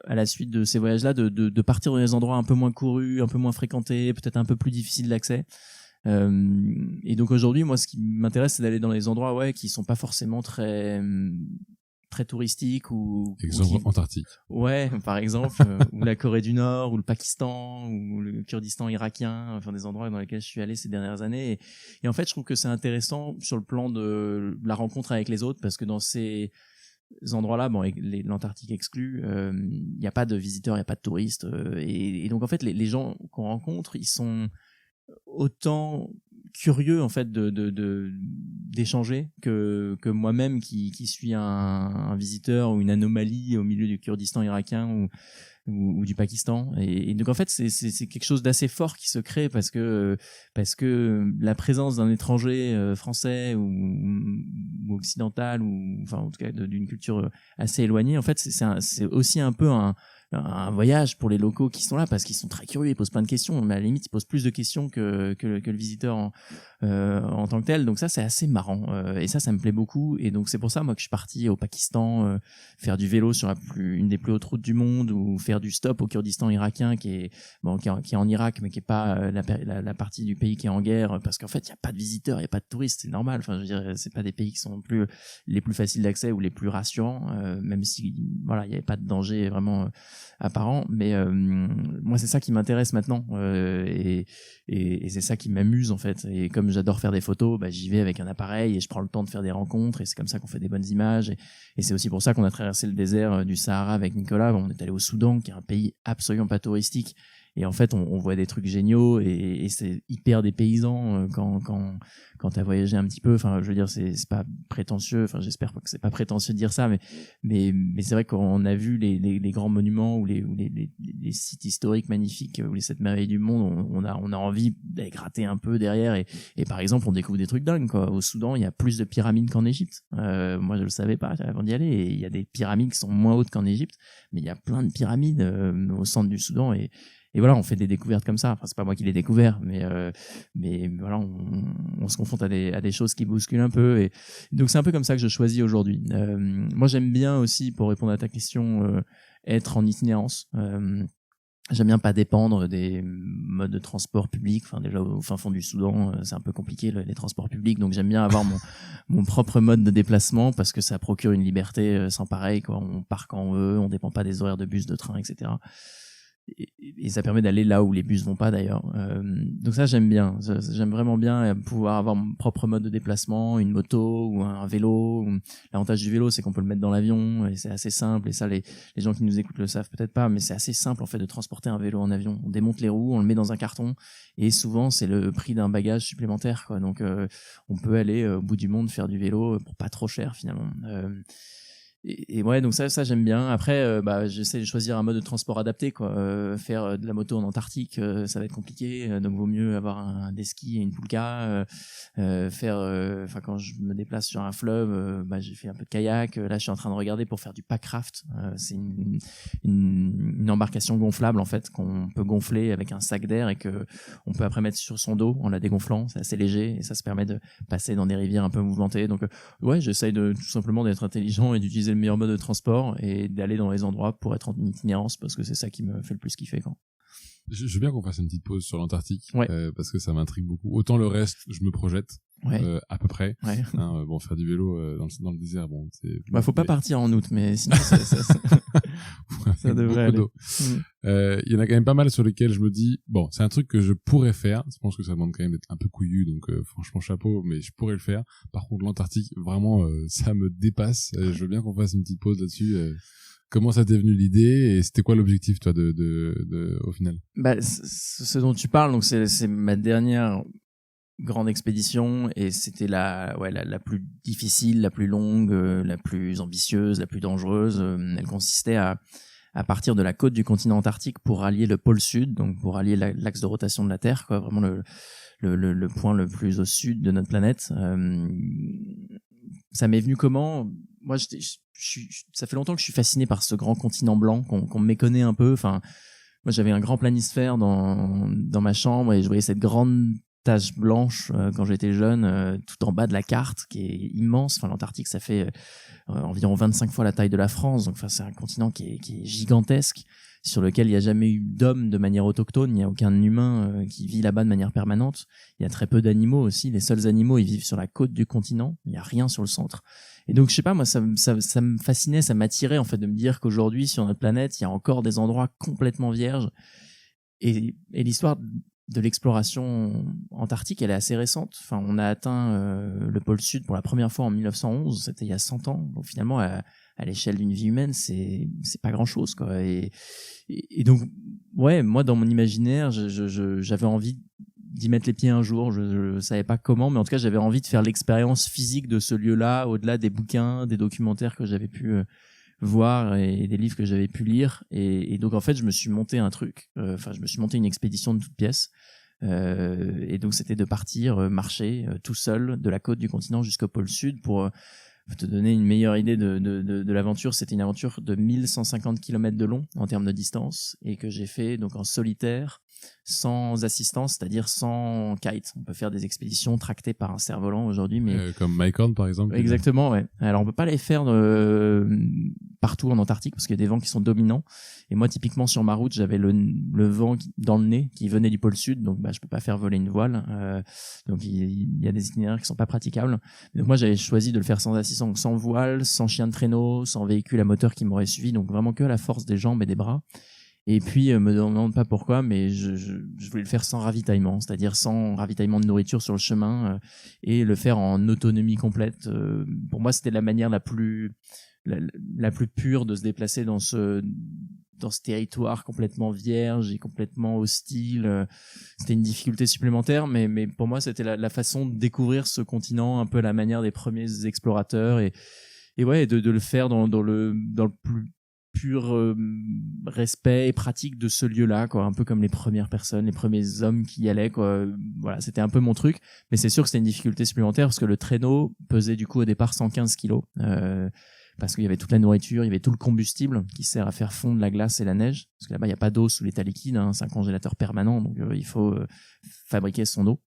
A: à la suite de ces voyages-là, de partir dans des endroits un peu moins courus, un peu moins fréquentés, peut-être un peu plus difficiles d'accès. Et donc aujourd'hui, moi, ce qui m'intéresse, c'est d'aller dans des endroits, qui sont pas forcément très touristiques
C: exemple Antarctique.
A: Ouais, par exemple, ou la Corée du Nord, ou le Pakistan, ou le Kurdistan irakien, enfin des endroits dans lesquels je suis allé ces dernières années. Et en fait, je trouve que c'est intéressant sur le plan de la rencontre avec les autres, parce que dans ces endroits-là, bon, l'Antarctique exclu, il n'y a pas de visiteurs, il n'y a pas de touristes, et donc en fait, les gens qu'on rencontre, ils sont autant curieux en fait d'échanger que moi-même qui suis un visiteur ou une anomalie au milieu du Kurdistan irakien ou du Pakistan, et donc en fait c'est quelque chose d'assez fort qui se crée parce que la présence d'un étranger français ou occidental ou enfin en tout cas d'une culture assez éloignée, en fait c'est aussi un peu un voyage pour les locaux qui sont là parce qu'ils sont très curieux, ils posent plein de questions, mais à la limite ils posent plus de questions que le visiteur en tant que tel. Donc ça c'est assez marrant, et ça me plaît beaucoup. Et donc c'est pour ça moi que je suis parti au Pakistan faire du vélo sur une des plus hautes routes du monde, ou faire du stop au Kurdistan irakien qui est en Irak mais qui est pas la partie du pays qui est en guerre, parce qu'en fait il y a pas de visiteurs, il y a pas de touristes, c'est normal. Enfin je veux dire, c'est pas des pays qui sont non plus les plus faciles d'accès ou les plus rassurants, même si voilà il y avait pas de danger vraiment apparent, mais moi c'est ça qui m'intéresse maintenant, et c'est ça qui m'amuse en fait. Et comme j'adore faire des photos, j'y vais avec un appareil et je prends le temps de faire des rencontres, et c'est comme ça qu'on fait des bonnes images, et c'est aussi pour ça qu'on a traversé le désert du Sahara avec Nicolas. On est allé au Soudan, qui est un pays absolument pas touristique, et en fait on voit des trucs géniaux, et c'est hyper dépaysant quand t'as voyagé un petit peu. Enfin je veux dire, c'est pas prétentieux, enfin j'espère que c'est pas prétentieux de dire ça, mais c'est vrai qu'on a vu les grands monuments ou les sites historiques magnifiques, ou les 7 merveilles du monde, on a envie d'aller gratter un peu derrière, et par exemple on découvre des trucs dingues, quoi. Au Soudan il y a plus de pyramides qu'en Égypte, moi je le savais pas avant d'y aller, et il y a des pyramides qui sont moins hautes qu'en Égypte, mais il y a plein de pyramides au centre du Soudan, et voilà, on fait des découvertes comme ça. Enfin, c'est pas moi qui les ai découvert, mais voilà, on se confronte à des choses qui bousculent un peu, et donc c'est un peu comme ça que je choisis aujourd'hui. Moi, j'aime bien aussi, pour répondre à ta question, être en itinérance. J'aime bien pas dépendre des modes de transport public. Enfin, déjà au fin fond du Soudan, c'est un peu compliqué les transports publics, donc j'aime bien avoir mon propre mode de déplacement, parce que ça procure une liberté sans pareil, quoi. On part quand on veut, on dépend pas des horaires de bus, de train, etc. Et ça permet d'aller là où les bus vont pas d'ailleurs. Donc ça j'aime bien, j'aime vraiment bien pouvoir avoir mon propre mode de déplacement, une moto ou un vélo. L'avantage du vélo, c'est qu'on peut le mettre dans l'avion, et c'est assez simple, et ça les gens qui nous écoutent le savent peut-être pas, mais c'est assez simple en fait de transporter un vélo en avion. On démonte les roues, on le met dans un carton, et souvent c'est le prix d'un bagage supplémentaire, quoi. Donc on peut aller au bout du monde faire du vélo pour pas trop cher finalement. Et ouais, donc ça j'aime bien. Après j'essaie de choisir un mode de transport adapté, quoi. Faire de la moto en Antarctique, ça va être compliqué, donc vaut mieux avoir des skis et une poulka. Quand je me déplace sur un fleuve, j'ai fait un peu de kayak. Là je suis en train de regarder pour faire du packraft. C'est une embarcation gonflable en fait, qu'on peut gonfler avec un sac d'air, et que on peut après mettre sur son dos en la dégonflant. C'est assez léger, et ça se permet de passer dans des rivières un peu mouvementées. Donc ouais, j'essaye tout simplement d'être intelligent et d'utiliser le meilleur mode de transport, et d'aller dans les endroits pour être en itinérance, parce que c'est ça qui me fait le plus kiffer, quoi.
C: Je veux bien qu'on fasse une petite pause sur l'Antarctique,
A: ouais.
C: Parce que ça m'intrigue beaucoup. Autant le reste, je me projette.
A: Ouais.
C: à peu près.
A: Ouais.
C: Hein, bon, faire du vélo dans le désert, bon, c'est.
A: Bah, faut pas partir en août, mais sinon ça devrait aller.
C: D'eau. Il y en a quand même pas mal sur lesquels je me dis, bon, c'est un truc que je pourrais faire. Je pense que ça demande quand même d'être un peu couillu, donc franchement chapeau, mais je pourrais le faire. Par contre, l'Antarctique, vraiment, ça me dépasse. Je veux bien qu'on fasse une petite pause là-dessus. Comment ça t'est venu l'idée et c'était quoi l'objectif, toi, au final?
A: Bah, ce dont tu parles, donc c'est ma dernière grande expédition et c'était la plus difficile, la plus longue, la plus ambitieuse, la plus dangereuse. Elle consistait à partir de la côte du continent antarctique pour allier le pôle sud, donc pour allier l'axe de rotation de la Terre, quoi, vraiment le point le plus au sud de notre planète. Ça m'est venu comment? Moi, ça fait longtemps que je suis fasciné par ce grand continent blanc qu'on méconnaît un peu. Enfin, moi, j'avais un grand planisphère dans ma chambre et je voyais cette grande tache blanche quand j'étais jeune, tout en bas de la carte, qui est immense. Enfin, l'Antarctique, ça fait environ 25 fois la taille de la France. Donc, enfin, c'est un continent qui est gigantesque, sur lequel il n'y a jamais eu d'homme de manière autochtone. Il n'y a aucun humain qui vit là-bas de manière permanente. Il y a très peu d'animaux aussi. Les seuls animaux, ils vivent sur la côte du continent. Il n'y a rien sur le centre. Et donc, je sais pas, moi, ça me fascinait, ça m'attirait, en fait, de me dire qu'aujourd'hui, sur notre planète, il y a encore des endroits complètement vierges. Et l'histoire de l'exploration antarctique, elle est assez récente. Enfin, on a atteint le pôle sud pour la première fois en 1911. C'était il y a 100 ans. Donc, finalement, à l'échelle d'une vie humaine, c'est pas grand chose, quoi. Et donc, ouais, moi, dans mon imaginaire, j'avais envie d'y mettre les pieds un jour. Je savais pas comment, mais en tout cas, j'avais envie de faire l'expérience physique de ce lieu-là, au-delà des bouquins, des documentaires que j'avais pu voir et des livres que j'avais pu lire. Et donc, en fait, je me suis monté un truc. Enfin, je me suis monté une expédition de toutes pièces. Et donc, c'était de partir marcher tout seul de la côte du continent jusqu'au pôle sud pour te donner une meilleure idée de l'aventure. C'était une aventure de 1150 km de long en termes de distance et que j'ai fait donc en solitaire, sans assistance, c'est-à-dire sans kite. On peut faire des expéditions tractées par un cerf-volant aujourd'hui, mais
C: Comme Mike Horn, par exemple.
A: exactement, ouais. Alors on peut pas les faire partout en Antarctique parce qu'il y a des vents qui sont dominants. Et moi, typiquement sur ma route, j'avais le vent dans le nez qui venait du pôle sud, donc je peux pas faire voler une voile. Donc il y a des itinéraires qui sont pas praticables. Donc moi, j'avais choisi de le faire sans assistance, donc sans voile, sans chien de traîneau, sans véhicule à moteur qui m'aurait suivi, donc vraiment que à la force des jambes et des bras. Et puis, me demande pas pourquoi, mais je voulais le faire sans ravitaillement, c'est-à-dire sans ravitaillement de nourriture sur le chemin, et le faire en autonomie complète. Pour moi, c'était la manière la plus pure de se déplacer dans ce territoire complètement vierge et complètement hostile. C'était une difficulté supplémentaire, mais pour moi, c'était la façon de découvrir ce continent un peu à la manière des premiers explorateurs et ouais, de le faire dans le plus pur respect et pratique de ce lieu-là, quoi, un peu comme les premières personnes, les premiers hommes qui y allaient, quoi. Voilà, c'était un peu mon truc, mais c'est sûr que c'était une difficulté supplémentaire parce que le traîneau pesait du coup au départ 115 kilos, parce qu'il y avait toute la nourriture, il y avait tout le combustible qui sert à faire fondre la glace et la neige, parce que là-bas il n'y a pas d'eau sous l'état liquide, hein, c'est un congélateur permanent, donc il faut fabriquer son eau.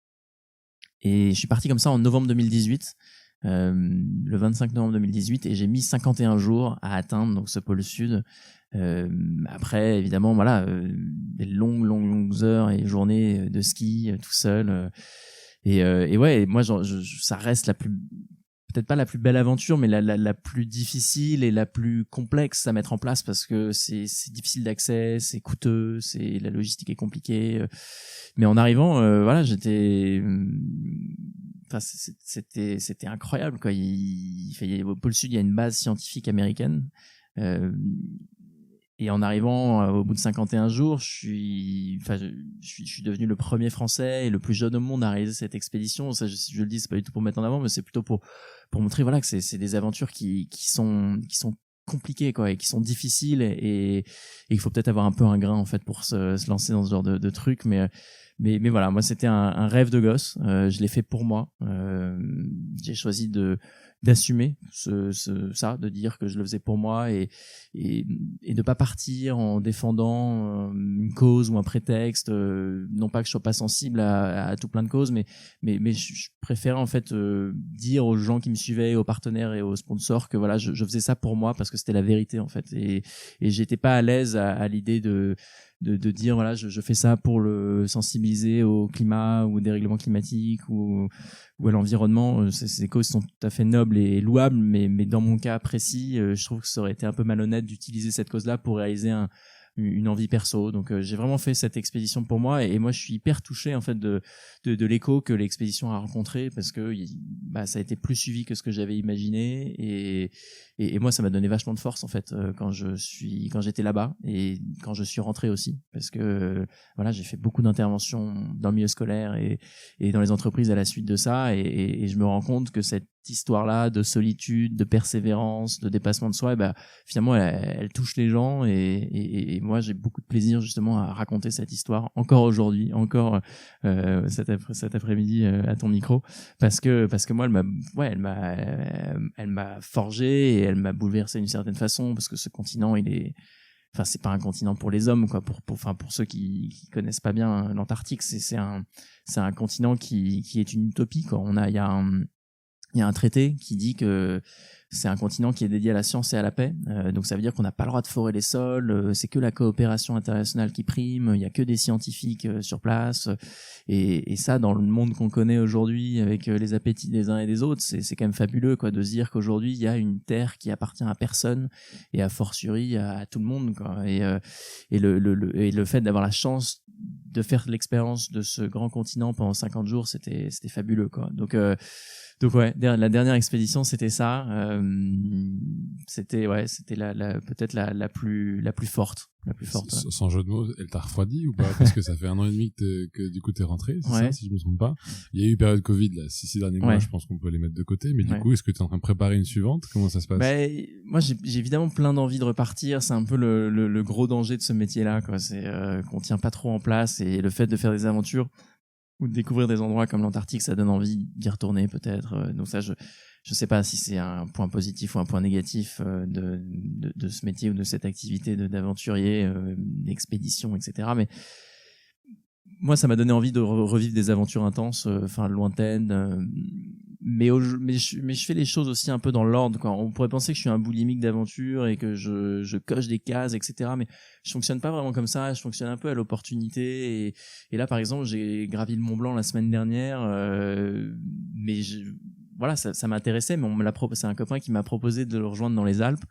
A: Et je suis parti comme ça en novembre 2018. Le 25 novembre 2018 et j'ai mis 51 jours à atteindre donc ce pôle sud. Après évidemment voilà, des longues heures et journées de ski tout seul, et ouais, moi ça reste peut-être pas la plus belle aventure, mais la plus difficile et la plus complexe à mettre en place parce que c'est difficile d'accès, c'est coûteux, la logistique est compliquée. Mais en arrivant, voilà, c'était incroyable, quoi. Au pôle sud, il y a une base scientifique américaine. Et en arrivant au bout de 51 jours, je suis devenu le premier Français et le plus jeune au monde à réaliser cette expédition. Ça, je le dis, c'est pas du tout pour mettre en avant, mais c'est plutôt pour montrer, voilà, que c'est des aventures qui sont compliquées, quoi, et qui sont difficiles et il faut peut-être avoir un peu un grain, en fait, pour se lancer dans ce genre de truc, mais voilà, moi c'était un rêve de gosse. Je l'ai fait pour moi. J'ai choisi d'assumer ça, de dire que je le faisais pour moi et de pas partir en défendant une cause ou un prétexte. Non pas que je sois pas sensible à tout plein de causes, mais je préfère en fait dire aux gens qui me suivaient, aux partenaires et aux sponsors que voilà, je faisais ça pour moi parce que c'était la vérité en fait. Et j'étais pas à l'aise à l'idée de de dire voilà, je fais ça pour le sensibiliser au climat ou au dérèglement climatique ou à l'environnement. Ces causes sont tout à fait nobles et louables, mais dans mon cas précis, je trouve que ça aurait été un peu malhonnête d'utiliser cette cause-là pour réaliser une envie perso. Donc j'ai vraiment fait cette expédition pour moi, et moi je suis hyper touché en fait de l'écho que l'expédition a rencontré, parce que ça a été plus suivi que ce que j'avais imaginé, et moi ça m'a donné vachement de force en fait quand j'étais là-bas et quand je suis rentré aussi, parce que voilà, j'ai fait beaucoup d'interventions dans le milieu scolaire et dans les entreprises à la suite de ça, et je me rends compte que cette histoire-là de solitude, de persévérance, de dépassement de soi, finalement elle touche les gens, et moi j'ai beaucoup de plaisir justement à raconter cette histoire encore aujourd'hui, encore cet après-midi à ton micro, parce que moi elle m'a forgé, et elle m'a bouleversé d'une certaine façon, parce que ce continent c'est pas un continent pour les hommes, quoi. Pour ceux qui connaissent pas bien l'Antarctique, c'est un continent qui est une utopie, quoi. Il y a un traité qui dit que c'est un continent qui est dédié à la science et à la paix. Donc ça veut dire qu'on n'a pas le droit de forer les sols, c'est que la coopération internationale qui prime, il y a que des scientifiques sur place. Et ça, dans le monde qu'on connaît aujourd'hui, avec les appétits des uns et des autres, c'est quand même fabuleux, quoi, de se dire qu'aujourd'hui il y a une terre qui appartient à personne, et a fortiori à tout le monde, quoi. Et le fait d'avoir la chance de faire l'expérience de ce grand continent pendant 50 jours, c'était fabuleux, quoi. Donc ouais, la dernière expédition, c'était ça. C'était peut-être la plus forte, ouais.
C: Sans jeu de mots, elle t'a refroidi ou pas? Parce que ça fait 1 an et demi que du coup t'es rentré, c'est ça, si je me trompe pas. Il y a eu une période Covid là, 6 derniers mois, je pense qu'on peut les mettre de côté. Mais du coup, est-ce que t'es en train de préparer une suivante? Comment ça se passe?
A: Moi, j'ai évidemment plein d'envie de repartir. C'est un peu le gros danger de ce métier-là, quoi. C'est qu'on tient pas trop en place, et le fait de faire des aventures ou de découvrir des endroits comme l'Antarctique, ça donne envie d'y retourner peut-être. Donc ça, je sais pas si c'est un point positif ou un point négatif de ce métier ou de cette activité d'aventurier, d'expédition, etc. Mais moi, ça m'a donné envie de revivre des aventures intenses, lointaines. Mais je fais les choses aussi un peu dans l'ordre, quoi. On pourrait penser que je suis un boulimique d'aventure et que je coche des cases, etc. Mais je fonctionne pas vraiment comme ça. Je fonctionne un peu à l'opportunité. Et là, par exemple, j'ai gravi le Mont Blanc la semaine dernière. Mais voilà, ça m'intéressait. Mais c'est un copain qui m'a proposé de le rejoindre dans les Alpes.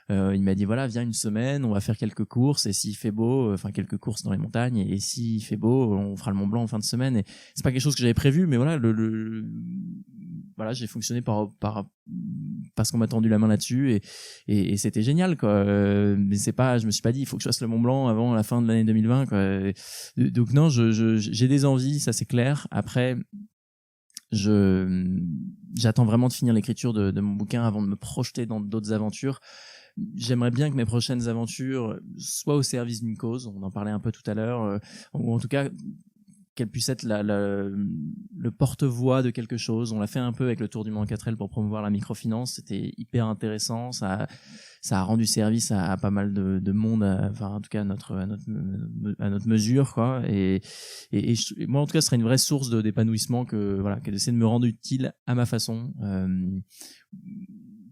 A: Il m'a dit voilà, viens une semaine, on va faire quelques courses, et s'il fait beau, quelques courses dans les montagnes, et s'il fait beau, on fera le Mont Blanc en fin de semaine. Et c'est pas quelque chose que j'avais prévu, mais voilà, voilà, j'ai fonctionné parce qu'on m'a tendu la main là-dessus, et c'était génial, quoi. Mais je me suis pas dit il faut que je fasse le Mont Blanc avant la fin de l'année 2020, quoi. Donc non, j'ai des envies, ça c'est clair. Après, j'attends vraiment de finir l'écriture de mon bouquin avant de me projeter dans d'autres aventures. J'aimerais bien que mes prochaines aventures soient au service d'une cause. On en parlait un peu tout à l'heure, ou en tout cas qu'elles puissent être le porte-voix de quelque chose. On l'a fait un peu avec le Tour du Mans 4L pour promouvoir la microfinance. C'était hyper intéressant. Ça a rendu service à pas mal de monde, en tout cas à notre mesure, quoi. Et moi, en tout cas, ce serait une vraie source d'épanouissement que d'essayer de me rendre utile à ma façon.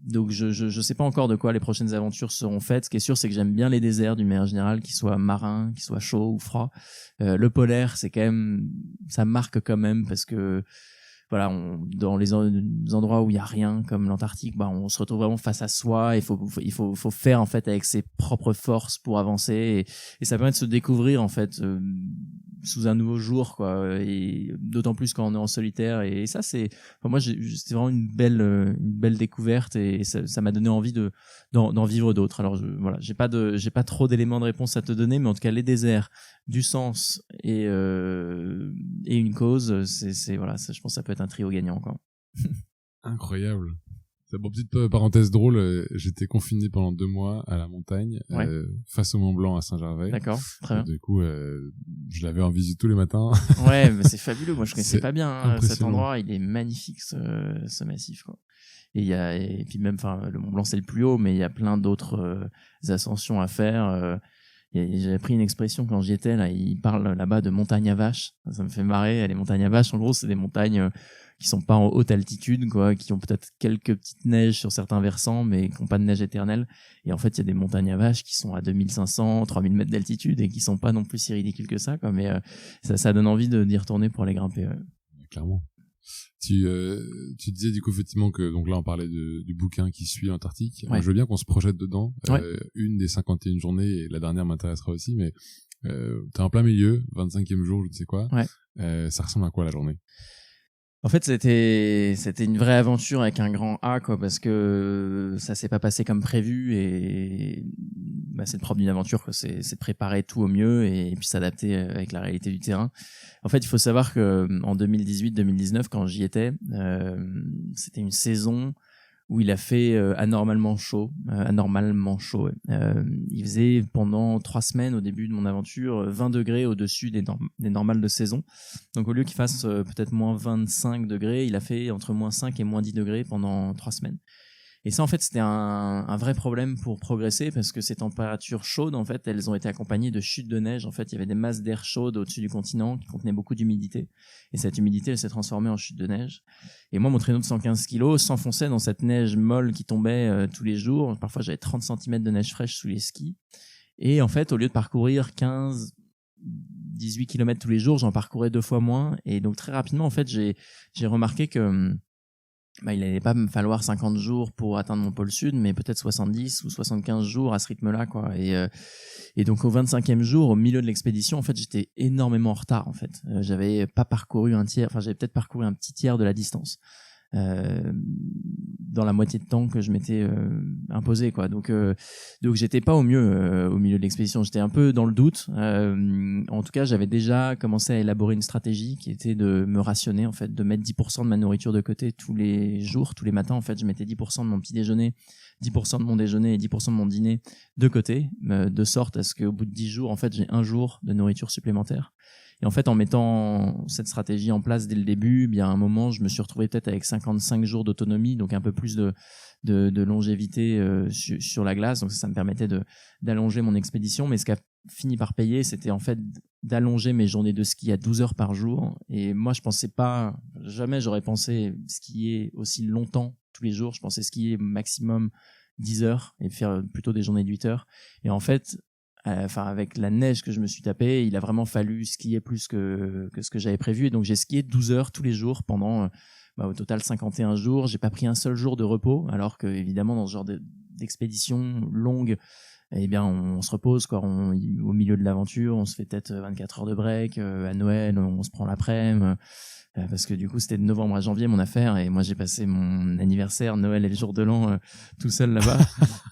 A: Donc je sais pas encore de quoi les prochaines aventures seront faites. Ce qui est sûr, c'est que j'aime bien les déserts d'une manière générale, qu'ils soient marins, qu'ils soient chauds ou froids. Le polaire, c'est quand même, ça marque quand même, parce que voilà, dans les endroits où il y a rien, comme l'Antarctique, on se retrouve vraiment face à soi. Il faut faire en fait avec ses propres forces pour avancer, et ça permet de se découvrir en fait sous un nouveau jour, quoi. Et d'autant plus quand on est en solitaire. Et ça, c'était vraiment une belle découverte, et ça m'a donné envie d'en vivre d'autres. Alors voilà, j'ai pas trop d'éléments de réponse à te donner, mais en tout cas les déserts, du sens et une cause, c'est voilà, ça, je pense que ça peut être un trio gagnant, quoi.
C: Incroyable. Bon, petite parenthèse drôle, j'étais confiné pendant 2 mois à la montagne, face au Mont Blanc à Saint-Gervais.
A: D'accord, très bien.
C: Du coup, je l'avais en visite tous les matins.
A: Ouais, mais c'est fabuleux. Moi, je connaissais pas bien cet endroit. Il est magnifique, ce massif, quoi. Et puis même, le Mont Blanc c'est le plus haut, mais il y a plein d'autres ascensions à faire. J'ai appris une expression quand j'y étais, là, ils parlent là-bas de montagnes à vaches. Ça me fait marrer. Les montagnes à vaches, en gros, c'est des montagnes qui sont pas en haute altitude, quoi, qui ont peut-être quelques petites neiges sur certains versants, mais qui n'ont pas de neige éternelle. Et en fait, il y a des montagnes à vaches qui sont à 2500, 3000 mètres d'altitude et qui sont pas non plus si ridicules que ça, quoi. Mais ça donne envie d'y retourner pour aller grimper. Ouais.
C: Clairement. Tu disais du coup effectivement que donc là on parlait du bouquin qui suit l'Antarctique.
A: Ouais.
C: Je veux bien qu'on se projette dedans.
A: Ouais.
C: Une des 51 journées et la dernière m'intéressera aussi, mais t'es en plein milieu, 25e jour, je ne sais quoi.
A: Ouais.
C: Ça ressemble à quoi la journée?
A: En fait, c'était une vraie aventure avec un grand A, quoi, parce que ça s'est pas passé comme prévu et bah, c'est le propre d'une aventure, quoi. C'est de préparer tout au mieux et puis s'adapter avec la réalité du terrain. En fait, il faut savoir que en 2018-2019, quand j'y étais, c'était une saison où il a fait anormalement chaud. Ouais. Il faisait pendant 3 semaines au début de mon aventure 20 degrés au-dessus des normales de saison. Donc au lieu qu'il fasse peut-être moins 25 degrés, il a fait entre moins 5 et moins 10 degrés pendant 3 semaines. Et ça, en fait, c'était un vrai problème pour progresser parce que ces températures chaudes, en fait, elles ont été accompagnées de chutes de neige. En fait, il y avait des masses d'air chaudes au-dessus du continent qui contenaient beaucoup d'humidité. Et cette humidité, elle s'est transformée en chute de neige. Et moi, mon traîneau de 115 kilos s'enfonçait dans cette neige molle qui tombait tous les jours. Parfois, j'avais 30 cm de neige fraîche sous les skis. Et en fait, au lieu de parcourir 18 km tous les jours, j'en parcourais 2 fois moins. Et donc, très rapidement, en fait, j'ai remarqué que il n'allait pas me falloir 50 jours pour atteindre mon pôle sud, mais peut-être 70 ou 75 jours à ce rythme-là, quoi. Et donc au 25e jour, au milieu de l'expédition, en fait, j'étais énormément en retard, en fait. J'avais pas parcouru un tiers, enfin, j'avais peut-être parcouru un petit tiers de la distance. Dans la moitié de temps que je m'étais imposé, quoi. Donc j'étais pas au mieux au milieu de l'expédition. J'étais un peu dans le doute. En tout cas, j'avais déjà commencé à élaborer une stratégie qui était de me rationner, en fait, de mettre 10% de ma nourriture de côté tous les jours, tous les matins. En fait, je mettais 10% de mon petit déjeuner, 10% de mon déjeuner et 10% de mon dîner de côté, de sorte à ce qu'au bout de 10 jours, en fait, j'ai 1 jour de nourriture supplémentaire. Et en fait, en mettant cette stratégie en place dès le début, bien à un moment, je me suis retrouvé peut-être avec 55 jours d'autonomie, donc un peu plus de longévité sur la glace. Donc ça me permettait d'allonger mon expédition. Mais ce qui a fini par payer, c'était en fait d'allonger mes journées de ski à 12 heures par jour. Et moi, je pensais pas, jamais j'aurais pensé skier aussi longtemps tous les jours. Je pensais skier maximum 10 heures et faire plutôt des journées de 8 heures. Et en fait, avec la neige que je me suis tapé, il a vraiment fallu skier plus que ce que j'avais prévu. Et donc, j'ai skié 12 heures tous les jours pendant, au total 51 jours. J'ai pas pris un seul jour de repos, alors que, évidemment, dans ce genre d'expédition longue, eh bien, on se repose, quoi. Au milieu de l'aventure, on se fait peut-être 24 heures de break. À Noël, on se prend l'après-midi. Parce que du coup, c'était de novembre à janvier mon affaire, et moi j'ai passé mon anniversaire, Noël et le jour de l'an tout seul là-bas.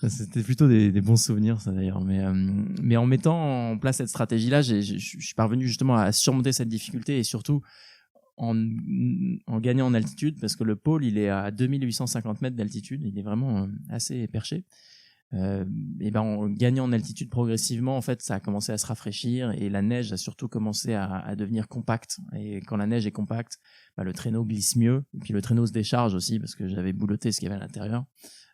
A: C'était plutôt des bons souvenirs, ça d'ailleurs. Mais en mettant en place cette stratégie-là, je suis parvenu justement à surmonter cette difficulté et surtout en gagnant en altitude, parce que le pôle il est à 2850 mètres d'altitude, il est vraiment assez perché. Et en gagnant en altitude progressivement, en fait, ça a commencé à se rafraîchir et la neige a surtout commencé à devenir compacte. Et quand la neige est compacte, le traîneau glisse mieux et puis le traîneau se décharge aussi parce que j'avais bouloté ce qu'il y avait à l'intérieur.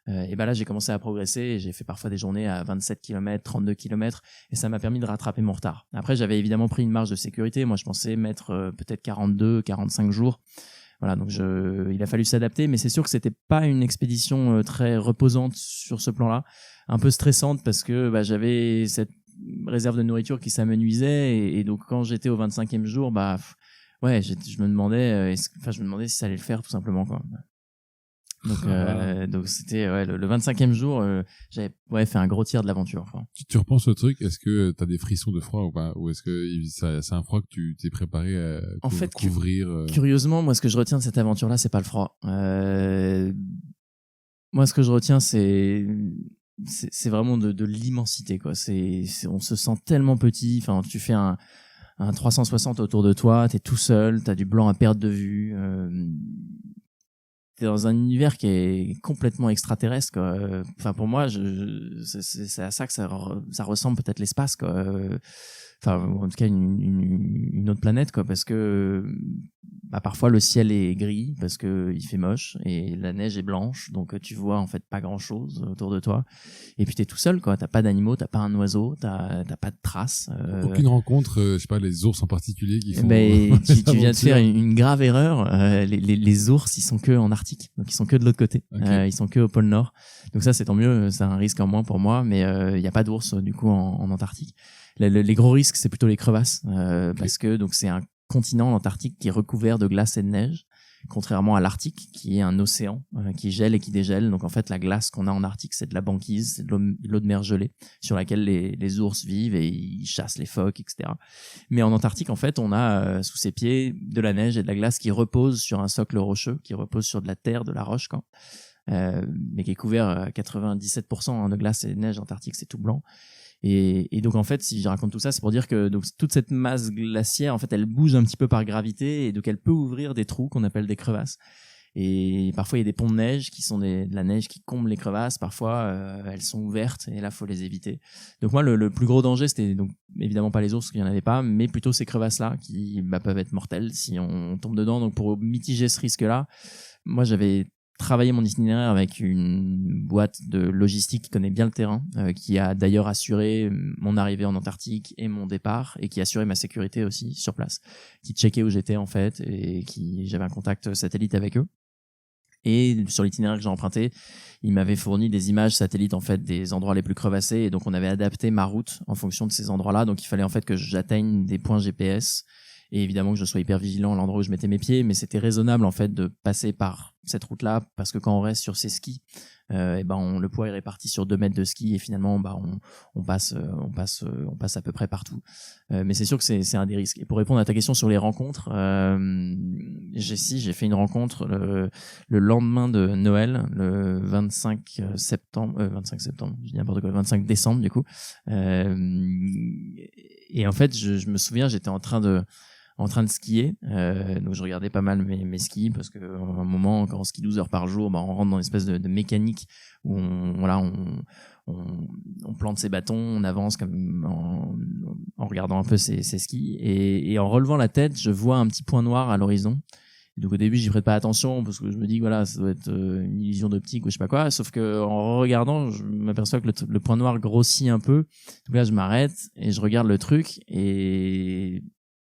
A: Et là, j'ai commencé à progresser et j'ai fait parfois des journées à 27 km, 32 km et ça m'a permis de rattraper mon retard. Après, j'avais évidemment pris une marge de sécurité. Moi, je pensais mettre peut-être 42, 45 jours. Voilà, donc il a fallu s'adapter, mais c'est sûr que c'était pas une expédition très reposante sur ce plan-là, un peu stressante parce que j'avais cette réserve de nourriture qui s'amenuisait et donc quand j'étais au 25e jour, je me demandais si ça allait le faire tout simplement, quoi. Donc donc c'était le 25e jour, j'avais fait un gros tiers de l'aventure, quoi.
C: Tu repenses au truc, est-ce que t'as des frissons de froid ou pas, ou est-ce que c'est un froid que tu t'es préparé à couvrir
A: Curieusement, moi ce que je retiens de cette aventure là, c'est pas le froid. Moi ce que je retiens c'est vraiment de l'immensité, quoi. On se sent tellement petit, enfin tu fais un 360 autour de toi, t'es tout seul, t'as du blanc à perte de vue. t'es dans un univers qui est complètement extraterrestre, quoi. Enfin, pour moi, c'est à ça que ça ressemble peut-être l'espace, quoi. Enfin, en tout cas, une autre planète, quoi, parce que parfois le ciel est gris parce que il fait moche et la neige est blanche, donc tu vois en fait pas grand-chose autour de toi. Et puis t'es tout seul, quoi. T'as pas d'animaux, t'as pas un oiseau, t'as pas de traces.
C: Aucune rencontre, je sais pas, les ours en particulier qui font.
A: Mais tu viens de faire une grave erreur. Les ours, ils sont que en Arctique, donc ils sont que de l'autre côté.
C: Okay.
A: Ils sont que au pôle Nord. Donc ça, c'est tant mieux. C'est un risque en moins pour moi, mais il y a pas d'ours du coup en Antarctique. Les gros risques, c'est plutôt les crevasses, parce que donc c'est un continent, l'Antarctique, qui est recouvert de glace et de neige, contrairement à l'Arctique, qui est un océan qui gèle et qui dégèle. Donc en fait, la glace qu'on a en Arctique, c'est de la banquise, c'est de l'eau de mer gelée, sur laquelle les ours vivent et ils chassent les phoques, etc. Mais en Antarctique, en fait, on a sous ses pieds de la neige et de la glace qui repose sur un socle rocheux, qui repose sur de la terre, de la roche, quoi. Mais qui est couvert à 97% de glace et de neige. Antarctique, c'est tout blanc. Et donc en fait, si je raconte tout ça, c'est pour dire que donc toute cette masse glaciaire, en fait, elle bouge un petit peu par gravité et donc elle peut ouvrir des trous qu'on appelle des crevasses. Et parfois il y a des ponts de neige qui sont de la neige qui comble les crevasses. Parfois elles sont ouvertes et là faut les éviter. Donc moi le plus gros danger, c'était donc évidemment pas les ours, parce qu'il y en avait pas, mais plutôt ces crevasses là qui peuvent être mortelles si on tombe dedans. Donc pour mitiger ce risque là, moi j'avais travaillé mon itinéraire avec une boîte de logistique qui connaît bien le terrain, qui a d'ailleurs assuré mon arrivée en Antarctique et mon départ, et qui assurait ma sécurité aussi sur place, qui checkait où j'étais en fait, et j'avais un contact satellite avec eux. Et sur l'itinéraire que j'ai emprunté, ils m'avaient fourni des images satellites en fait des endroits les plus crevassés, et donc on avait adapté ma route en fonction de ces endroits-là. Donc il fallait en fait que j'atteigne des points GPS, et évidemment que je sois hyper vigilant à l'endroit où je mettais mes pieds, mais c'était raisonnable en fait de passer par cette route-là, parce que quand on reste sur ces skis, le poids est réparti sur 2 mètres de ski, et finalement on passe à peu près partout. Mais c'est sûr que c'est un des risques. Et pour répondre à ta question sur les rencontres, j'ai fait une rencontre le lendemain de Noël, le 25 septembre, je dis n'importe quoi, le 25 décembre du coup. Et en fait, je me souviens, j'étais en train de skier, donc je regardais pas mal mes skis, parce que à un moment, quand on skie 12 heures par jour, on rentre dans une espèce de mécanique où on plante ses bâtons, on avance comme en regardant un peu ses skis, et en relevant la tête, je vois un petit point noir à l'horizon. Et donc au début, j'y prête pas attention, parce que je me dis voilà, ça doit être une illusion d'optique ou je sais pas quoi, sauf que en regardant, je m'aperçois que le point noir grossit un peu. Donc là, je m'arrête et je regarde le truc, et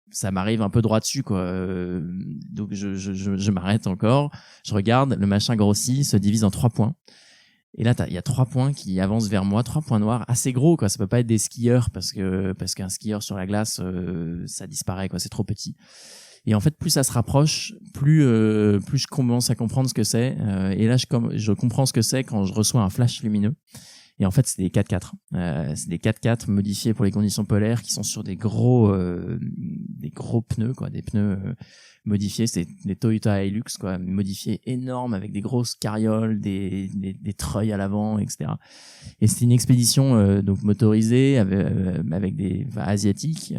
A: ça m'arrive un peu droit dessus, quoi. Donc je m'arrête encore, je regarde, le machin grossit, se divise en 3 points. Et là, il y a 3 points qui avancent vers moi, 3 points noirs assez gros, quoi. Ça peut pas être des skieurs, parce qu'un skieur sur la glace, ça disparaît, quoi. C'est trop petit. Et en fait, plus ça se rapproche, plus je commence à comprendre ce que c'est. Et là, je comprends ce que c'est quand je reçois un flash lumineux. Et en fait, c'est des 4x4. C'est des 4x4 modifiés pour les conditions polaires, qui sont sur des gros pneus, quoi, des pneus modifiés. C'est des Toyota Hilux, quoi, modifiés énormes, avec des grosses carrioles, des treuils à l'avant, etc. Et c'était une expédition donc motorisée avec des asiatiques.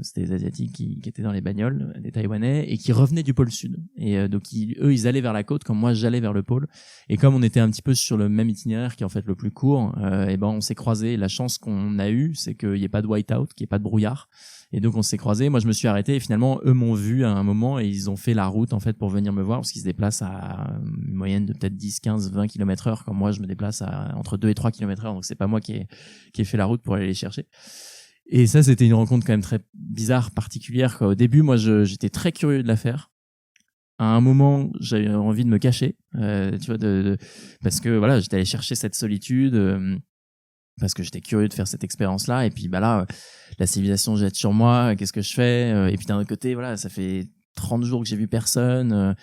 A: C'était des asiatiques qui étaient dans les bagnoles, des Taïwanais, et qui revenaient du pôle sud. Et donc eux, ils allaient vers la côte, comme moi j'allais vers le pôle. Et comme on était un petit peu sur le même itinéraire, qui est en fait le plus court, on s'est croisés. La chance qu'on a eue, c'est qu'il n'y ait pas de white-out, qu'il n'y ait pas de brouillard. Et donc on s'est croisés. Moi, je me suis arrêté, et finalement, eux m'ont vu à un moment, et ils ont fait la route en fait pour venir me voir, parce qu'ils se déplacent à une moyenne de peut-être 10, 15, 20 km/h, quand moi je me déplace entre 2 et 3 km/h. Donc c'est pas moi qui ai fait la route pour aller les chercher. Et ça, c'était une rencontre quand même très bizarre, particulière, quoi. Au début, moi, j'étais très curieux de la faire. À un moment, j'avais envie de me cacher, tu vois, parce que voilà, j'étais allé chercher cette solitude, parce que j'étais curieux de faire cette expérience-là. Et puis là, la civilisation jette sur moi. Qu'est-ce que je fais? Et puis d'un autre côté, voilà, ça fait 30 jours que j'ai vu personne,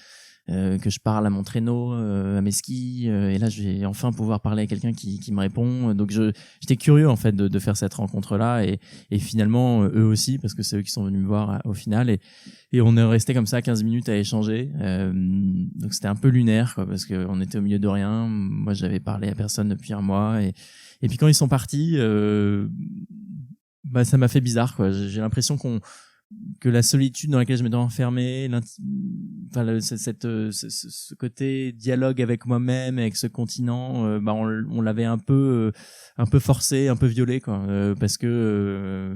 A: que je parle à mon traîneau, à mes skis, et là je vais enfin pouvoir parler à quelqu'un qui me répond. Donc j'étais curieux en fait de faire cette rencontre-là, et finalement eux aussi, parce que c'est eux qui sont venus me voir au final, et on est resté comme ça 15 minutes à échanger. Donc c'était un peu lunaire, quoi, parce que on était au milieu de rien. Moi, j'avais parlé à personne depuis un mois, et puis quand ils sont partis, ça m'a fait bizarre, quoi. J'ai l'impression que la solitude dans laquelle je m'étais enfermé, ce côté dialogue avec moi-même, avec ce continent, on l'avait un peu forcé, un peu violé, quoi, parce que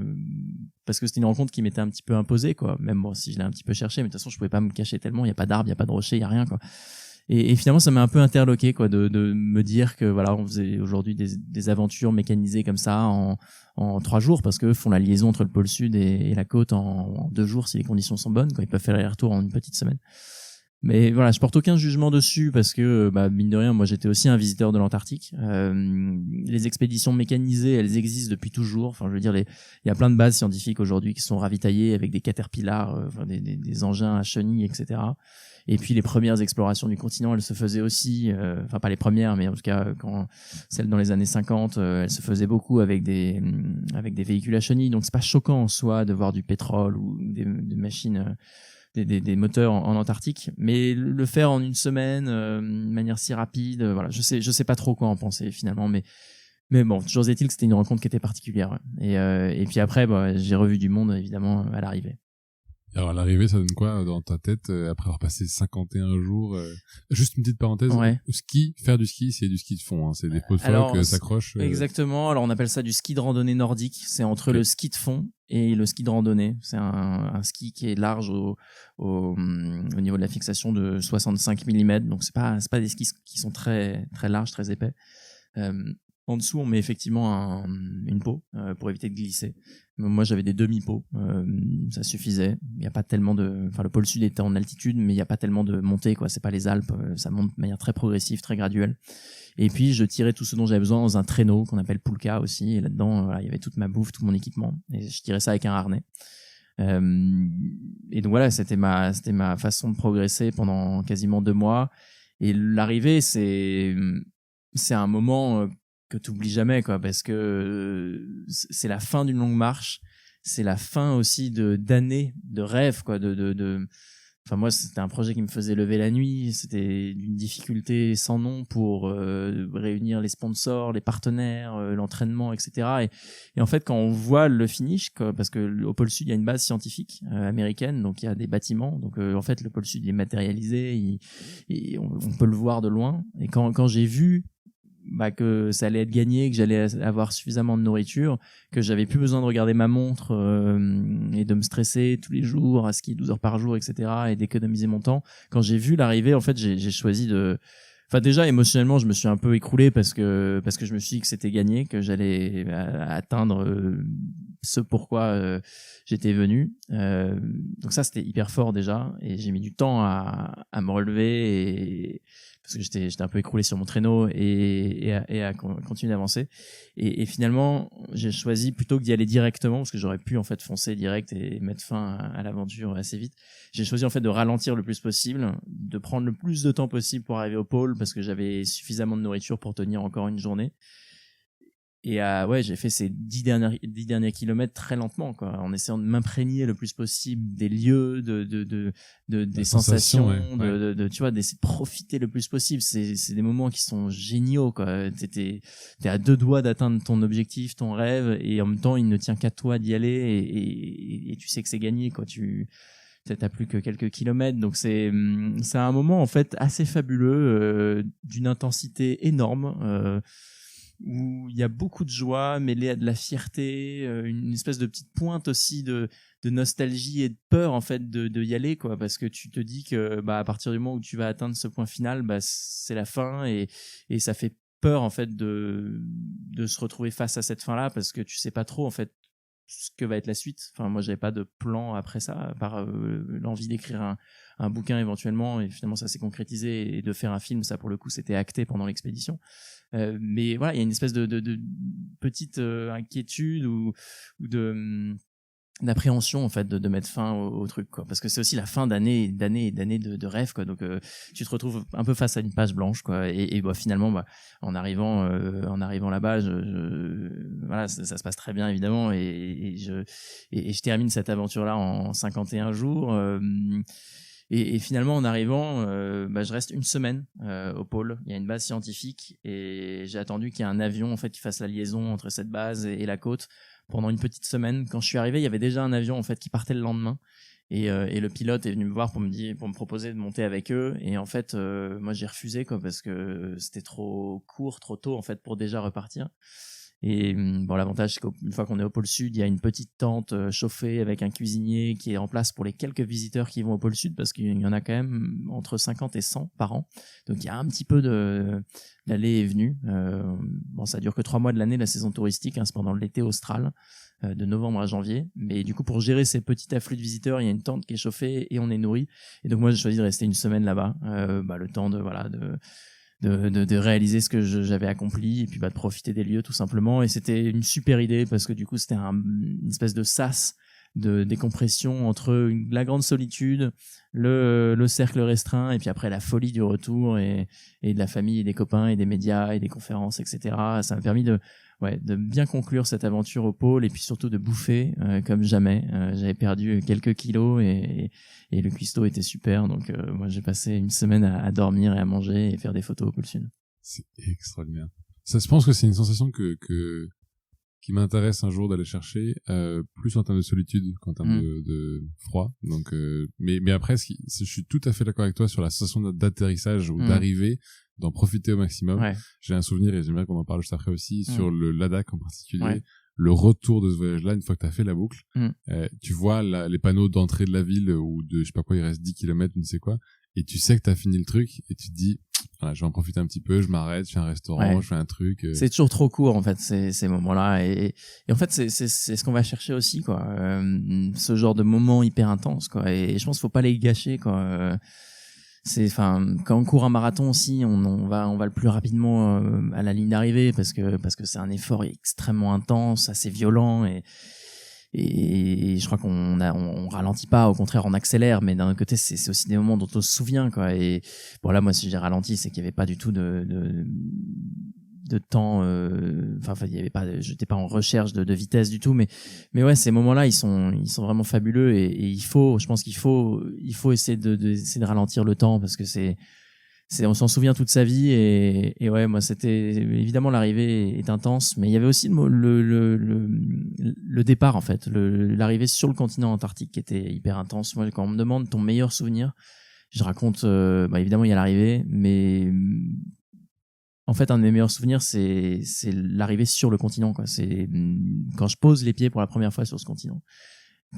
A: c'était une rencontre qui m'était un petit peu imposée, quoi. Même bon, si je l'ai un petit peu cherché, mais de toute façon, je pouvais pas me cacher tellement. Il y a pas d'arbre, il y a pas de rocher, il y a rien, quoi. Et finalement, ça m'a un peu interloqué, quoi, de me dire que voilà, on faisait aujourd'hui des aventures mécanisées comme ça en 3 jours, parce que font la liaison entre le pôle sud et la côte en 2 jours si les conditions sont bonnes, quoi. Ils peuvent faire l'aller-retour en une petite semaine. Mais voilà, je porte aucun jugement dessus parce que, mine de rien, moi j'étais aussi un visiteur de l'Antarctique. Les expéditions mécanisées, elles existent depuis toujours. Enfin, je veux dire, il y a plein de bases scientifiques aujourd'hui qui sont ravitaillées avec des caterpillars, des engins à chenilles, etc. Et puis les premières explorations du continent, elles se faisaient aussi, enfin pas les premières, mais en tout cas quand celles dans les années 50, elles se faisaient beaucoup avec des véhicules à chenilles. Donc c'est pas choquant en soi de voir du pétrole ou des machines, des moteurs en Antarctique, mais le faire en une semaine, de manière si rapide, voilà, je sais pas trop quoi en penser finalement, mais bon, toujours est-il que c'était une rencontre qui était particulière. Ouais. Et puis après, j'ai revu du monde évidemment à l'arrivée.
C: Alors à l'arrivée, ça donne quoi dans ta tête après avoir passé 51 jours Juste une petite parenthèse,
A: ouais.
C: Faire du ski, c'est du ski de fond, hein. C'est des pots de phoque s'accrochent.
A: Exactement, alors on appelle ça du ski de randonnée nordique, c'est entre le ski de fond et le ski de randonnée. C'est un ski qui est large au niveau de la fixation de 65 mm, donc c'est pas des skis qui sont très, très larges, très épais. En dessous, on met effectivement une peau pour éviter de glisser. Moi, j'avais des demi-pots, ça suffisait. Il y a pas tellement le pôle sud était en altitude, mais il y a pas tellement de montée, quoi. C'est pas les Alpes, ça monte de manière très progressive, très graduelle. Et puis, je tirais tout ce dont j'avais besoin dans un traîneau qu'on appelle Pulka aussi. Et là-dedans, il y avait toute ma bouffe, tout mon équipement. Et je tirais ça avec un harnais. Et donc voilà, c'était ma façon de progresser pendant quasiment 2 mois. Et l'arrivée, c'est un moment que tu oublies jamais, quoi, parce que c'est la fin d'une longue marche, c'est la fin aussi d'années de rêves, quoi, enfin moi c'était un projet qui me faisait lever la nuit, c'était d'une difficulté sans nom pour réunir les sponsors, les partenaires, l'entraînement, etc. Et en fait quand on voit le finish, quoi, parce que au pôle sud il y a une base scientifique américaine, donc il y a des bâtiments, donc en fait le pôle sud il est matérialisé, et on peut le voir de loin. Et quand j'ai vu que ça allait être gagné, que j'allais avoir suffisamment de nourriture, que j'avais plus besoin de regarder ma montre et de me stresser tous les jours à skier 12 heures par jour, etc., et d'économiser mon temps. Quand j'ai vu l'arrivée, en fait, j'ai choisi de... Enfin, déjà, émotionnellement, je me suis un peu écroulé parce que je me suis dit que c'était gagné, que j'allais atteindre ce pourquoi j'étais venu. Donc ça, c'était hyper fort déjà, et j'ai mis du temps à me relever, parce que j'étais un peu écroulé sur mon traîneau et à continuer d'avancer. Et finalement, j'ai choisi, plutôt que d'y aller directement, parce que j'aurais pu en fait foncer direct et mettre fin à l'aventure assez vite, j'ai choisi en fait de ralentir le plus possible, de prendre le plus de temps possible pour arriver au pôle, parce que j'avais suffisamment de nourriture pour tenir encore une journée. Et j'ai fait ces 10 derniers kilomètres très lentement, quoi, en essayant de m'imprégner le plus possible des lieux, des sensations, tu vois, d'essayer de profiter le plus possible. C'est des moments qui sont géniaux, quoi. T'es à 2 doigts d'atteindre ton objectif, ton rêve, et en même temps, il ne tient qu'à toi d'y aller, et tu sais que c'est gagné, quoi. T'as plus que quelques kilomètres, donc c'est un moment en fait assez fabuleux, d'une intensité énorme, où il y a beaucoup de joie mêlée à de la fierté, une espèce de petite pointe aussi de nostalgie et de peur en fait de y aller, quoi, parce que tu te dis que à partir du moment où tu vas atteindre ce point final, c'est la fin, et ça fait peur en fait de se retrouver face à cette fin là, parce que tu sais pas trop en fait ce que va être la suite. Enfin, moi j'avais pas de plan après ça, à part l'envie d'écrire un bouquin éventuellement, et finalement ça s'est concrétisé, et de faire un film, ça pour le coup c'était acté pendant l'expédition. Mais voilà, il y a une espèce de petite inquiétude ou d'appréhension en fait de mettre fin au truc, quoi, parce que c'est aussi la fin d'années de rêve, quoi. Donc tu te retrouves un peu face à une page blanche, quoi, et finalement en arrivant là-bas, voilà, ça se passe très bien évidemment, et je termine cette aventure là en 51 jours. Et finalement, en arrivant, je reste une semaine au pôle. Il y a une base scientifique et j'ai attendu qu'il y ait un avion en fait qui fasse la liaison entre cette base et la côte pendant une petite semaine. Quand je suis arrivé, il y avait déjà un avion en fait qui partait le lendemain. Et le pilote est venu me voir pour me proposer de monter avec eux. Et en fait, moi j'ai refusé quoi, parce que c'était trop court, trop tôt en fait pour déjà repartir. Et bon, l'avantage, c'est qu'une fois qu'on est au pôle Sud, il y a une petite tente chauffée avec un cuisinier qui est en place pour les quelques visiteurs qui vont au pôle Sud, parce qu'il y en a quand même entre 50 et 100 par an. Donc il y a un petit peu d'aller et venue. Bon, ça dure que 3 mois de l'année, la saison touristique, hein, c'est pendant l'été austral, de novembre à janvier. Mais du coup, pour gérer ces petits afflux de visiteurs, il y a une tente qui est chauffée et on est nourri. Et donc moi, j'ai choisi de rester une semaine là-bas, le temps de réaliser ce que j'avais accompli et puis de profiter des lieux tout simplement. Et c'était une super idée parce que du coup c'était une espèce de sas de décompression entre la grande solitude, le cercle restreint et puis après la folie du retour et de la famille et des copains et des médias et des conférences, etc. Ça m'a permis de bien conclure cette aventure au pôle et puis surtout de bouffer comme jamais. J'avais perdu quelques kilos et le cuistot était super, donc moi j'ai passé une semaine à dormir et à manger et faire des photos au pôle Sud.
C: C'est extraordinaire. Ça, je pense que c'est une sensation qui m'intéresse un jour d'aller chercher, plus en termes de solitude qu'en termes de froid. Donc, mais après, je suis tout à fait d'accord avec toi sur la sensation d'atterrissage ou d'arrivée, d'en profiter au maximum. Ouais. J'ai un souvenir, et j'aimerais qu'on en parle juste après aussi, sur le Ladakh en particulier. Ouais. Le retour de ce voyage-là, une fois que t'as fait la boucle, tu vois les panneaux d'entrée de la ville ou de, je sais pas quoi, il reste 10 km, ne sais quoi, et tu sais que t'as fini le truc, et tu te dis, voilà, je vais en profiter un petit peu, je m'arrête, je fais un restaurant, je fais un truc.
A: C'est toujours trop court, en fait, ces moments-là, et en fait, c'est ce qu'on va chercher aussi, quoi, ce genre de moments hyper intenses, quoi, et je pense qu'il faut pas les gâcher, quoi. Quand on court un marathon aussi, on va le plus rapidement à la ligne d'arrivée parce que c'est un effort extrêmement intense, assez violent et je crois qu'on ralentit pas, au contraire on accélère, mais d'un autre côté c'est aussi des moments dont on se souvient, quoi. Et bon, là moi si j'ai ralenti, c'est qu'il y avait pas du tout de temps, il y avait pas, j'étais pas en recherche de vitesse du tout, mais ouais, ces moments-là ils sont vraiment fabuleux et je pense qu'il faut essayer essayer de ralentir le temps parce que on s'en souvient toute sa vie et ouais, moi c'était évidemment, l'arrivée est intense, mais il y avait aussi le départ, en fait, l'arrivée sur le continent antarctique qui était hyper intense. Moi, quand on me demande ton meilleur souvenir, je raconte évidemment il y a l'arrivée, mais en fait un de mes meilleurs souvenirs c'est l'arrivée sur le continent, quoi. C'est quand je pose les pieds pour la première fois sur ce continent.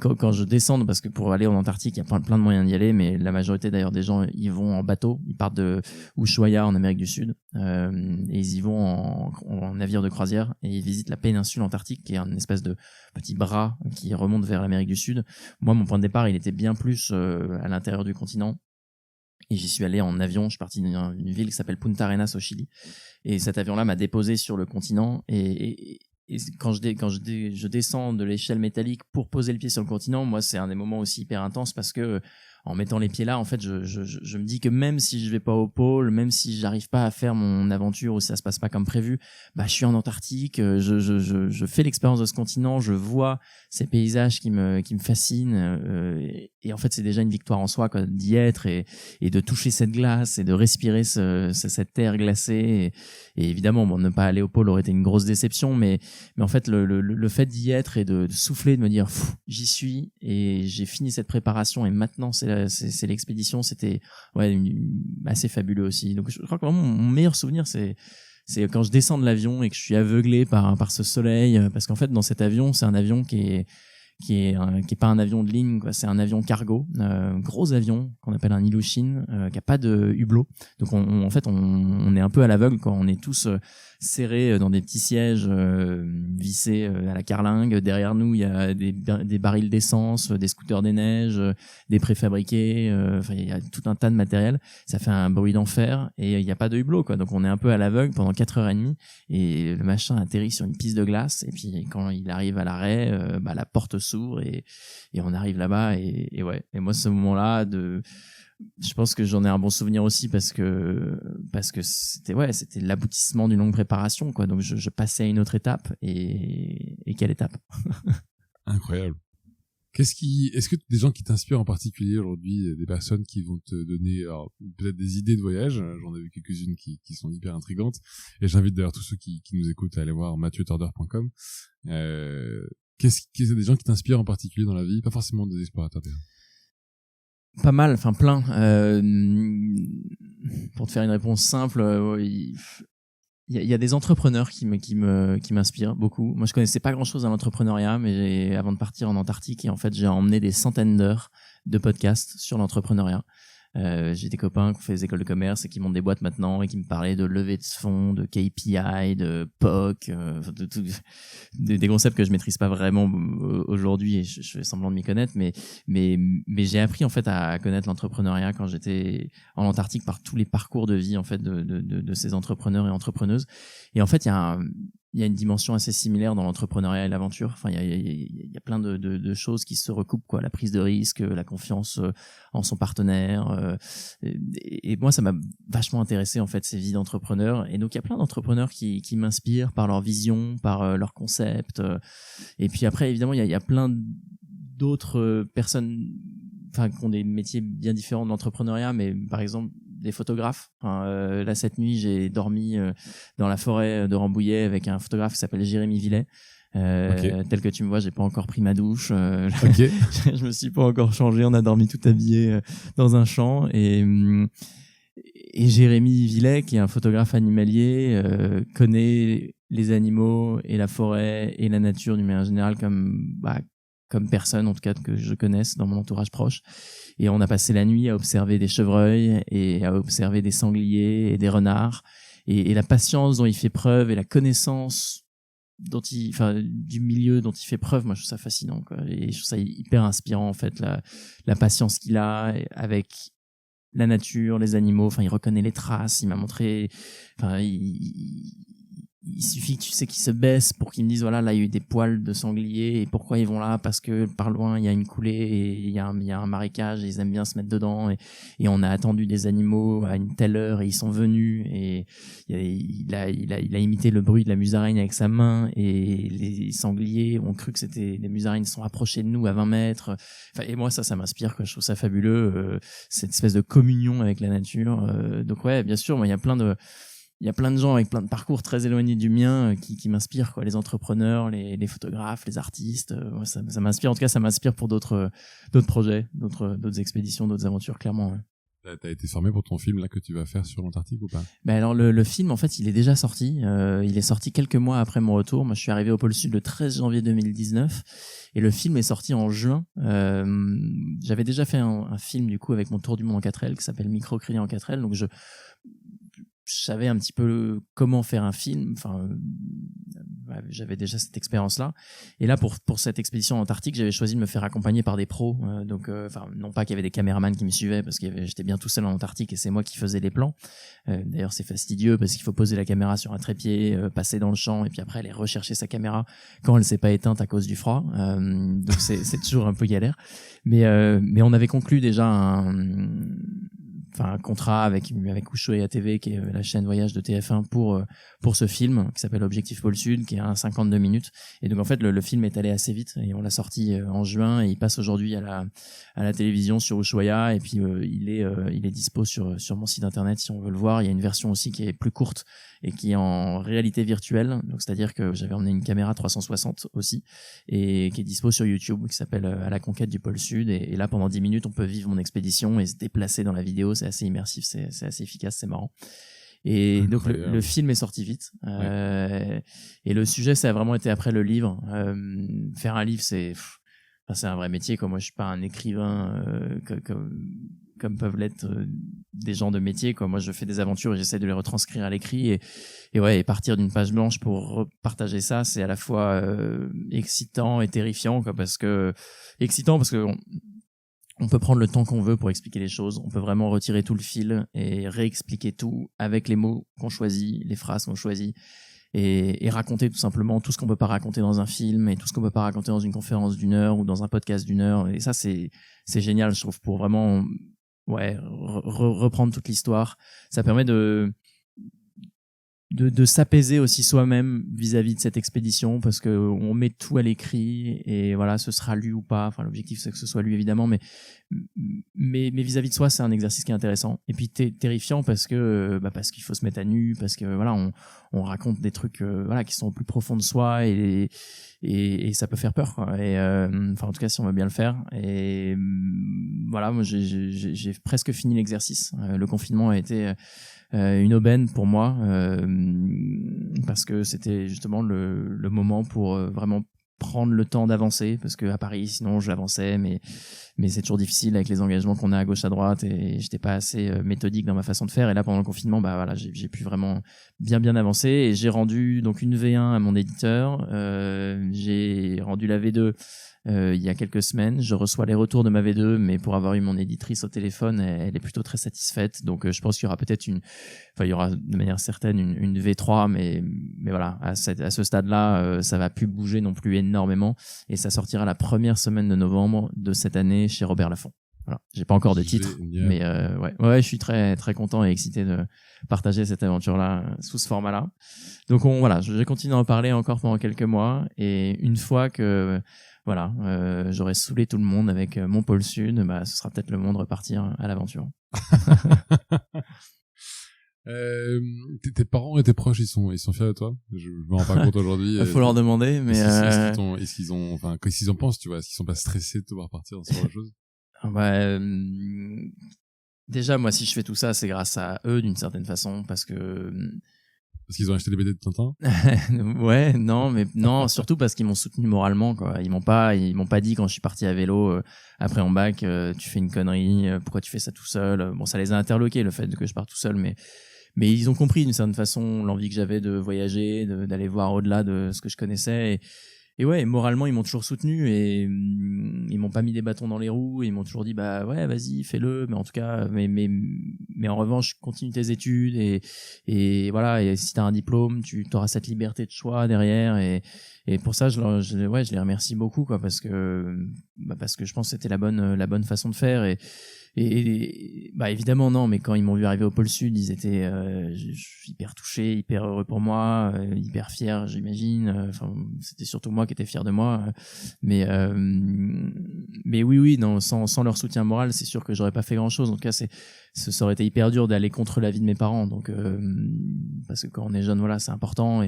A: Quand je descends, parce que pour aller en Antarctique, il y a plein de moyens d'y aller, mais la majorité d'ailleurs des gens y vont en bateau. Ils partent de Ushuaia en Amérique du Sud et ils y vont en navire de croisière et ils visitent la péninsule antarctique qui est un espèce de petit bras qui remonte vers l'Amérique du Sud. Moi, mon point de départ, il était bien plus à l'intérieur du continent. Et j'y suis allé en avion. Je suis parti d'une ville qui s'appelle Punta Arenas au Chili. Et cet avion-là m'a déposé sur le continent. Et quand je descends de l'échelle métallique pour poser le pied sur le continent, moi, c'est un des moments aussi hyper intenses parce que en mettant les pieds là, en fait, je me dis que même si je vais pas au pôle, même si j'arrive pas à faire mon aventure ou si ça se passe pas comme prévu, je suis en Antarctique, je fais l'expérience de ce continent, je vois ces paysages qui me fascinent, et en fait, c'est déjà une victoire en soi, quoi, d'y être et de toucher cette glace et de respirer cette terre glacée. Et évidemment, ne pas aller au pôle aurait été une grosse déception, mais en fait, le fait d'y être et de souffler, de me dire, j'y suis et j'ai fini cette préparation et maintenant c'est l'expédition, c'était assez fabuleux aussi. Donc je crois que vraiment mon meilleur souvenir c'est quand je descends de l'avion et que je suis aveuglé par ce soleil, parce qu'en fait dans cet avion, c'est un avion qui est pas un avion de ligne, quoi. C'est un avion cargo, gros avion qu'on appelle un Ilyushin, qui a pas de hublot. Donc en fait on est un peu à l'aveugle quand on est tous serrés dans des petits sièges vissés à la carlingue. Derrière nous il y a des barils d'essence, des scooters des neiges, des préfabriqués, il y a tout un tas de matériel. Ça fait un bruit d'enfer et il y a pas de hublot, quoi. Donc on est un peu à l'aveugle pendant 4h30 et le machin atterrit sur une piste de glace et puis quand il arrive à l'arrêt, la porte s'ouvre et on arrive là-bas et moi ce moment-là je pense que j'en ai un bon souvenir aussi parce que c'était l'aboutissement d'une longue préparation, quoi. Donc je passais à une autre étape et quelle étape.
C: Incroyable. Est-ce que des gens qui t'inspirent en particulier aujourd'hui, des personnes qui vont te donner alors, peut-être des idées de voyage, j'en ai vu quelques-unes qui sont hyper intrigantes, et j'invite d'ailleurs tous ceux qui nous écoutent à aller voir mathieutorder.com. Qu'est-ce qu'il y a des gens qui t'inspirent en particulier dans la vie, pas forcément des explorateurs terrestres?
A: Pas mal, enfin plein. Pour te faire une réponse simple, il y a des entrepreneurs qui m'inspirent beaucoup. Moi, je connaissais pas grand-chose à l'entrepreneuriat, mais avant de partir en Antarctique, et en fait, j'ai emmené des centaines d'heures de podcasts sur l'entrepreneuriat. J'ai des copains qui ont fait des écoles de commerce et qui montent des boîtes maintenant et qui me parlaient de levée de fonds, de KPI, de POC, des concepts que je maîtrise pas vraiment aujourd'hui et je fais semblant de m'y connaître, mais j'ai appris en fait à connaître l'entrepreneuriat quand j'étais en Antarctique par tous les parcours de vie en fait de ces entrepreneurs et entrepreneuses. Et en fait, il y a une dimension assez similaire dans l'entrepreneuriat et l'aventure. Enfin, il y a plein de choses qui se recoupent, quoi. La prise de risque, la confiance en son partenaire. Et moi, ça m'a vachement intéressé, en fait, ces vies d'entrepreneurs. Et donc, il y a plein d'entrepreneurs qui m'inspirent par leur vision, par leur concept. Et puis après, évidemment, il y a plein d'autres personnes, enfin, qui ont des métiers bien différents de l'entrepreneuriat, mais par exemple, des photographes. Enfin, là, cette nuit, j'ai dormi dans la forêt de Rambouillet avec un photographe qui s'appelle Jérémy Villet. Tel que tu me vois, j'ai pas encore pris ma douche. Je me suis pas encore changé. On a dormi tout habillé dans un champ. Et Jérémy Villet, qui est un photographe animalier, connaît les animaux et la forêt et la nature d'une manière générale comme personne, en tout cas, que je connaisse dans mon entourage proche. Et on a passé la nuit à observer des chevreuils et à observer des sangliers et des renards. Et la patience dont il fait preuve et la connaissance du milieu dont il fait preuve, moi je trouve ça fascinant, quoi. Et je trouve ça hyper inspirant, en fait, la patience qu'il a avec la nature, les animaux. Enfin, il reconnaît les traces, il m'a montré, enfin, il suffit que tu sais qu'ils se baissent pour qu'ils me disent voilà, là il y a eu des poils de sanglier et pourquoi ils vont là, parce que par loin il y a une coulée et il y a un marécage et ils aiment bien se mettre dedans et on a attendu des animaux à une telle heure et ils sont venus et il a imité le bruit de la musaraigne avec sa main et les sangliers ont cru que c'était des musaraignes, sont approchés de nous à 20 mètres. Enfin, et moi ça m'inspire, quoi. Je trouve ça fabuleux, cette espèce de communion avec la nature. Donc ouais, bien sûr, moi il y a plein de gens avec plein de parcours très éloignés du mien qui m'inspirent, quoi. Les entrepreneurs, les photographes, les artistes. Moi, ça m'inspire. En tout cas, ça m'inspire pour d'autres projets, d'autres expéditions, d'autres aventures, clairement. Ouais.
C: T'as été formé pour ton film là que tu vas faire sur l'Antarctique ou pas?
A: Ben alors le film, en fait, il est déjà sorti. Il est sorti quelques mois après mon retour. Moi, je suis arrivé au pôle Sud le 13 janvier 2019 et le film est sorti en juin. J'avais déjà fait un film du coup avec mon tour du monde en 4L qui s'appelle Microcrédit en 4L. Donc je savais un petit peu comment faire un film. Enfin, j'avais déjà cette expérience-là. Et là, pour cette expédition antarctique, j'avais choisi de me faire accompagner par des pros. Donc, non pas qu'il y avait des caméramans qui me suivaient parce que j'étais bien tout seul en Antarctique et c'est moi qui faisais les plans. D'ailleurs, c'est fastidieux parce qu'il faut poser la caméra sur un trépied, passer dans le champ et puis après aller rechercher sa caméra quand elle s'est pas éteinte à cause du froid. Donc, c'est toujours un peu galère. Mais on avait conclu déjà un contrat avec Ushuaïa TV, qui est la chaîne voyage de TF1 pour ce film qui s'appelle Objectif Pôle Sud, qui est à 52 minutes. Et donc en fait le film est allé assez vite et on l'a sorti en juin et il passe aujourd'hui à la télévision sur Ushuaïa et puis il est dispo sur mon site internet si on veut le voir. Il y a une version aussi qui est plus courte et qui est en réalité virtuelle, donc c'est-à-dire que j'avais emmené une caméra 360 aussi et qui est dispo sur YouTube, qui s'appelle À la conquête du pôle Sud, et là pendant 10 minutes on peut vivre mon expédition et se déplacer dans la vidéo. C'est assez immersif, c'est assez efficace, c'est marrant. Et incroyable. Donc le film est sorti vite. Et le sujet, ça a vraiment été après le livre. Faire un livre, c'est un vrai métier, quoi. Moi je suis pas un écrivain comme peuvent l'être des gens de métier, quoi. Moi je fais des aventures et j'essaie de les retranscrire à l'écrit et partir d'une page blanche pour partager ça, c'est à la fois excitant et terrifiant, quoi, parce que on peut prendre le temps qu'on veut pour expliquer les choses, on peut vraiment retirer tout le fil et réexpliquer tout avec les mots qu'on choisit, les phrases qu'on choisit, et raconter tout simplement tout ce qu'on peut pas raconter dans un film et tout ce qu'on peut pas raconter dans une conférence d'1 heure ou dans un podcast d'1 heure. Et ça c'est génial, je trouve, pour vraiment reprendre toute l'histoire. Ça permet de s'apaiser aussi soi-même vis-à-vis de cette expédition, parce que on met tout à l'écrit et voilà, ce sera lu ou pas. Enfin, l'objectif c'est que ce soit lu évidemment, mais vis-à-vis de soi, c'est un exercice qui est intéressant. Et puis terrifiant parce qu'il faut se mettre à nu, parce que voilà, on raconte des trucs voilà qui sont au plus profond de soi et ça peut faire peur, quoi. Et enfin en tout cas si on veut bien le faire. Et voilà, moi j'ai presque fini l'exercice. Le confinement a été une aubaine pour moi parce que c'était justement le moment pour vraiment prendre le temps d'avancer, parce que à Paris sinon j'avançais, mais c'est toujours difficile avec les engagements qu'on a à gauche à droite et j'étais pas assez méthodique dans ma façon de faire. Et là pendant le confinement, bah voilà, j'ai pu vraiment bien avancer et j'ai rendu donc une V1 à mon éditeur, j'ai rendu la V2 il y a quelques semaines. Je reçois les retours de ma V2, mais pour avoir eu mon éditrice au téléphone, elle est plutôt très satisfaite. Donc je pense qu'il y aura peut-être il y aura de manière certaine une V3, mais voilà, à ce stade-là, ça va plus bouger non plus énormément et ça sortira la première semaine de novembre de cette année chez Robert Laffont. Voilà, j'ai pas encore de titre, mais ouais, je suis très très content et excité de partager cette aventure-là sous ce format-là. Donc voilà, je vais continuer à en parler encore pendant quelques mois et une fois que voilà, j'aurai saoulé tout le monde avec mon pôle sud, bah ce sera peut-être le moment de repartir à l'aventure.
C: Tes parents et tes proches, ils sont fiers de toi? Je me rends pas compte aujourd'hui.
A: Il faut leur demander, mais
C: est-ce qu'ils en pensent, tu vois? Est-ce qu'ils sont pas stressés de te voir partir dans ce genre de choses?
A: Bah, déjà, moi, si je fais tout ça, c'est grâce à eux d'une certaine façon, parce
C: qu'ils ont acheté les BD de Tintin?
A: Ouais, non, mais non, surtout parce qu'ils m'ont soutenu moralement, quoi. Ils m'ont pas dit quand je suis parti à vélo après en bac, tu fais une connerie, pourquoi tu fais ça tout seul? Bon, ça les a interloqués le fait que je parte tout seul, mais ils ont compris d'une certaine façon l'envie que j'avais de voyager, d'aller voir au-delà de ce que je connaissais. Et ouais, moralement, ils m'ont toujours soutenu et ils m'ont pas mis des bâtons dans les roues. Ils m'ont toujours dit, bah ouais, vas-y, fais-le. Mais en tout cas, mais en revanche, continue tes études et voilà. Et si t'as un diplôme, tu auras cette liberté de choix derrière. Et pour ça, je les remercie beaucoup, quoi, parce que je pense que c'était la bonne façon de faire. Et bah évidemment non, mais quand ils m'ont vu arriver au pôle Sud, ils étaient hyper touchés, hyper heureux pour moi, hyper fiers, j'imagine. Enfin, c'était surtout moi qui étais fier de moi. Mais oui, non, sans leur soutien moral, c'est sûr que j'aurais pas fait grand-chose. En tout cas, ça aurait été hyper dur d'aller contre l'avis de mes parents. Donc parce que quand on est jeune, voilà, c'est important.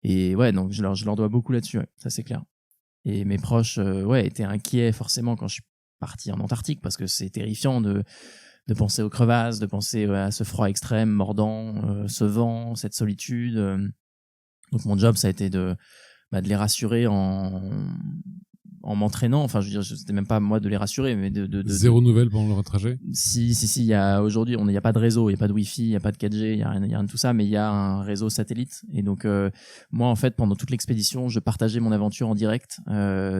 A: Et ouais, donc je leur dois beaucoup là-dessus. Ouais, ça c'est clair. Et mes proches, étaient inquiets forcément quand je suis parti en Antarctique, parce que c'est terrifiant de penser aux crevasses, de penser à ce froid extrême, mordant, ce vent, cette solitude. Donc mon job, ça a été de les rassurer en m'entraînant. Enfin, je veux dire, c'était même pas moi de les rassurer, mais
C: Zéro nouvelle pendant leur trajet?
A: Si, il y a aujourd'hui, il y a pas de réseau, il y a pas de wifi, il y a pas de 4G, il y a rien de tout ça, mais il y a un réseau satellite. Et donc, moi, en fait, pendant toute l'expédition, je partageais mon aventure en direct.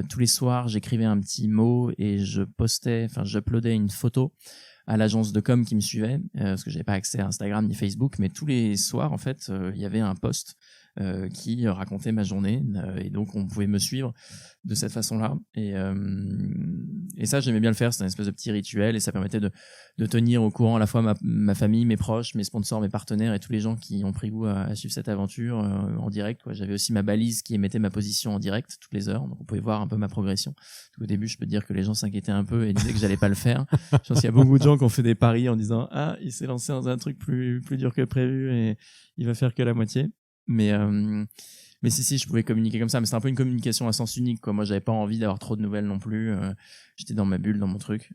A: Tous les soirs, j'écrivais un petit mot et j'uploadais une photo à l'agence de com qui me suivait, parce que j'avais pas accès à Instagram ni Facebook, mais tous les soirs, en fait, il y avait un post qui racontait ma journée, et donc on pouvait me suivre de cette façon-là. Et ça, j'aimais bien le faire. C'était un espèce de petit rituel et ça permettait de tenir au courant à la fois ma famille, mes proches, mes sponsors, mes partenaires et tous les gens qui ont pris goût à suivre cette aventure en direct, quoi. J'avais aussi ma balise qui émettait ma position en direct toutes les heures, donc on pouvait voir un peu ma progression. Au début, je peux te dire que les gens s'inquiétaient un peu et disaient que j'allais pas le faire. Je pense qu'il y a beaucoup de gens qui ont fait des paris en disant il s'est lancé dans un truc plus dur que prévu et il va faire que la moitié. Mais si, je pouvais communiquer comme ça, mais c'est un peu une communication à sens unique, quoi. Moi, j'avais pas envie d'avoir trop de nouvelles non plus. J'étais dans ma bulle, dans mon truc.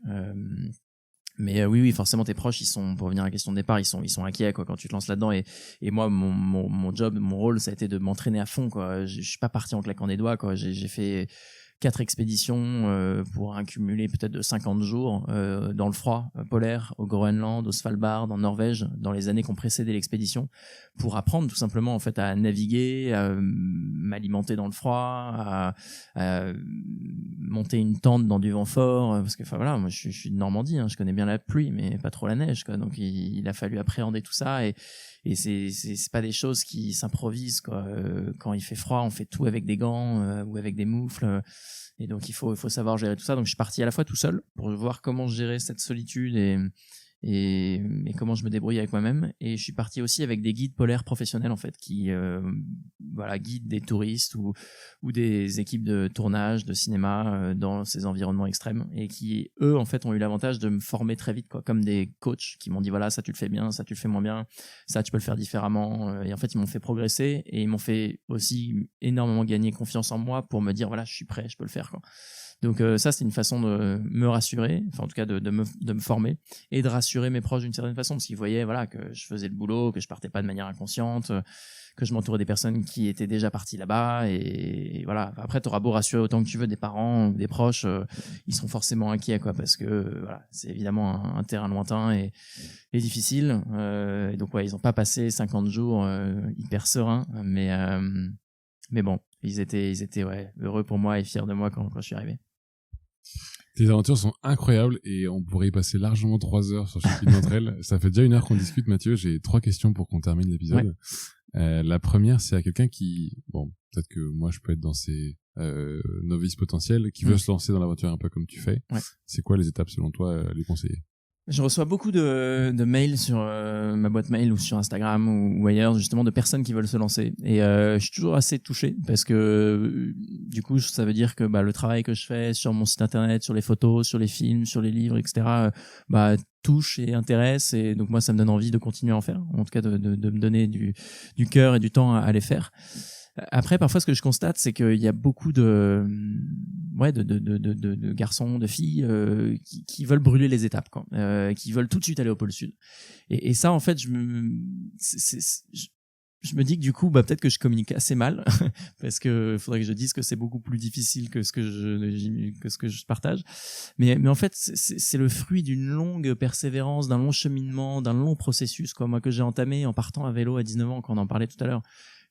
A: Mais oui, forcément, tes proches, pour revenir à la question de départ, ils sont inquiets, quoi, quand tu te lances là-dedans. Et moi, mon job, mon rôle, ça a été de m'entraîner à fond, quoi. Je suis pas parti en claquant des doigts, quoi. J'ai fait 4 expéditions pour un cumulé peut-être de 50 jours dans le froid polaire, au Groenland, au Svalbard, en Norvège, dans les années qui ont précédé l'expédition, pour apprendre tout simplement en fait à naviguer, à m'alimenter dans le froid, à monter une tente dans du vent fort, parce que enfin voilà, moi je suis de Normandie, hein, je connais bien la pluie mais pas trop la neige, quoi. Donc il a fallu appréhender tout ça et c'est pas des choses qui s'improvisent, quoi. Quand il fait froid, on fait tout avec des gants ou avec des moufles. Et donc il faut savoir gérer tout ça. Donc je suis parti à la fois tout seul pour voir comment gérer cette solitude et comment je me débrouille avec moi-même. Et je suis parti aussi avec des guides polaires professionnels en fait, qui guident des touristes ou des équipes de tournage, de cinéma dans ces environnements extrêmes, et qui eux en fait ont eu l'avantage de me former très vite, quoi, comme des coachs qui m'ont dit voilà, ça tu le fais bien, ça tu le fais moins bien, ça tu peux le faire différemment. Et en fait ils m'ont fait progresser et ils m'ont fait aussi énormément gagner confiance en moi pour me dire voilà, je suis prêt, je peux le faire, quoi. Donc ça c'est une façon de me rassurer, enfin en tout cas de me former et de rassurer mes proches d'une certaine façon, parce qu'ils voyaient voilà que je faisais le boulot, que je partais pas de manière inconsciente, que je m'entourais des personnes qui étaient déjà parties là-bas. Et voilà, après t'auras beau rassurer autant que tu veux des parents ou des proches, ils sont forcément inquiets, quoi, parce que voilà, c'est évidemment un terrain lointain et difficile. Et donc ouais, ils ont pas passé 50 jours hyper sereins, mais bon, ils étaient ouais, heureux pour moi et fiers de moi quand je suis arrivé.
C: Tes aventures sont incroyables et on pourrait y passer largement 3 heures sur chacune d'entre elles. Ça fait déjà 1 heure qu'on discute, Mathieu. J'ai 3 questions pour qu'on termine l'épisode. Ouais. La première, c'est à quelqu'un qui, bon, peut-être que moi je peux être dans ces novices potentiels, qui veut se lancer dans l'aventure un peu comme tu fais. Ouais. C'est quoi les étapes selon toi, les conseiller?
A: Je reçois beaucoup de mails sur ma boîte mail ou sur Instagram ou ailleurs, justement, de personnes qui veulent se lancer. Et je suis toujours assez touché parce que du coup, ça veut dire que le travail que je fais sur mon site internet, sur les photos, sur les films, sur les livres, etc., touche et intéresse. Et donc moi, ça me donne envie de continuer à en faire. En tout cas, de me donner du cœur et du temps à les faire. Après, parfois, ce que je constate, c'est qu'il y a beaucoup de garçons, de filles qui veulent brûler les étapes, quoi, qui veulent tout de suite aller au pôle sud. Et ça, en fait, je me dis que du coup, peut-être que je communique assez mal, parce que faudrait que je dise que c'est beaucoup plus difficile que ce que je partage. Mais en fait, c'est le fruit d'une longue persévérance, d'un long cheminement, d'un long processus, quoi, moi, que j'ai entamé en partant à vélo à 19 ans, quand on en parlait tout à l'heure.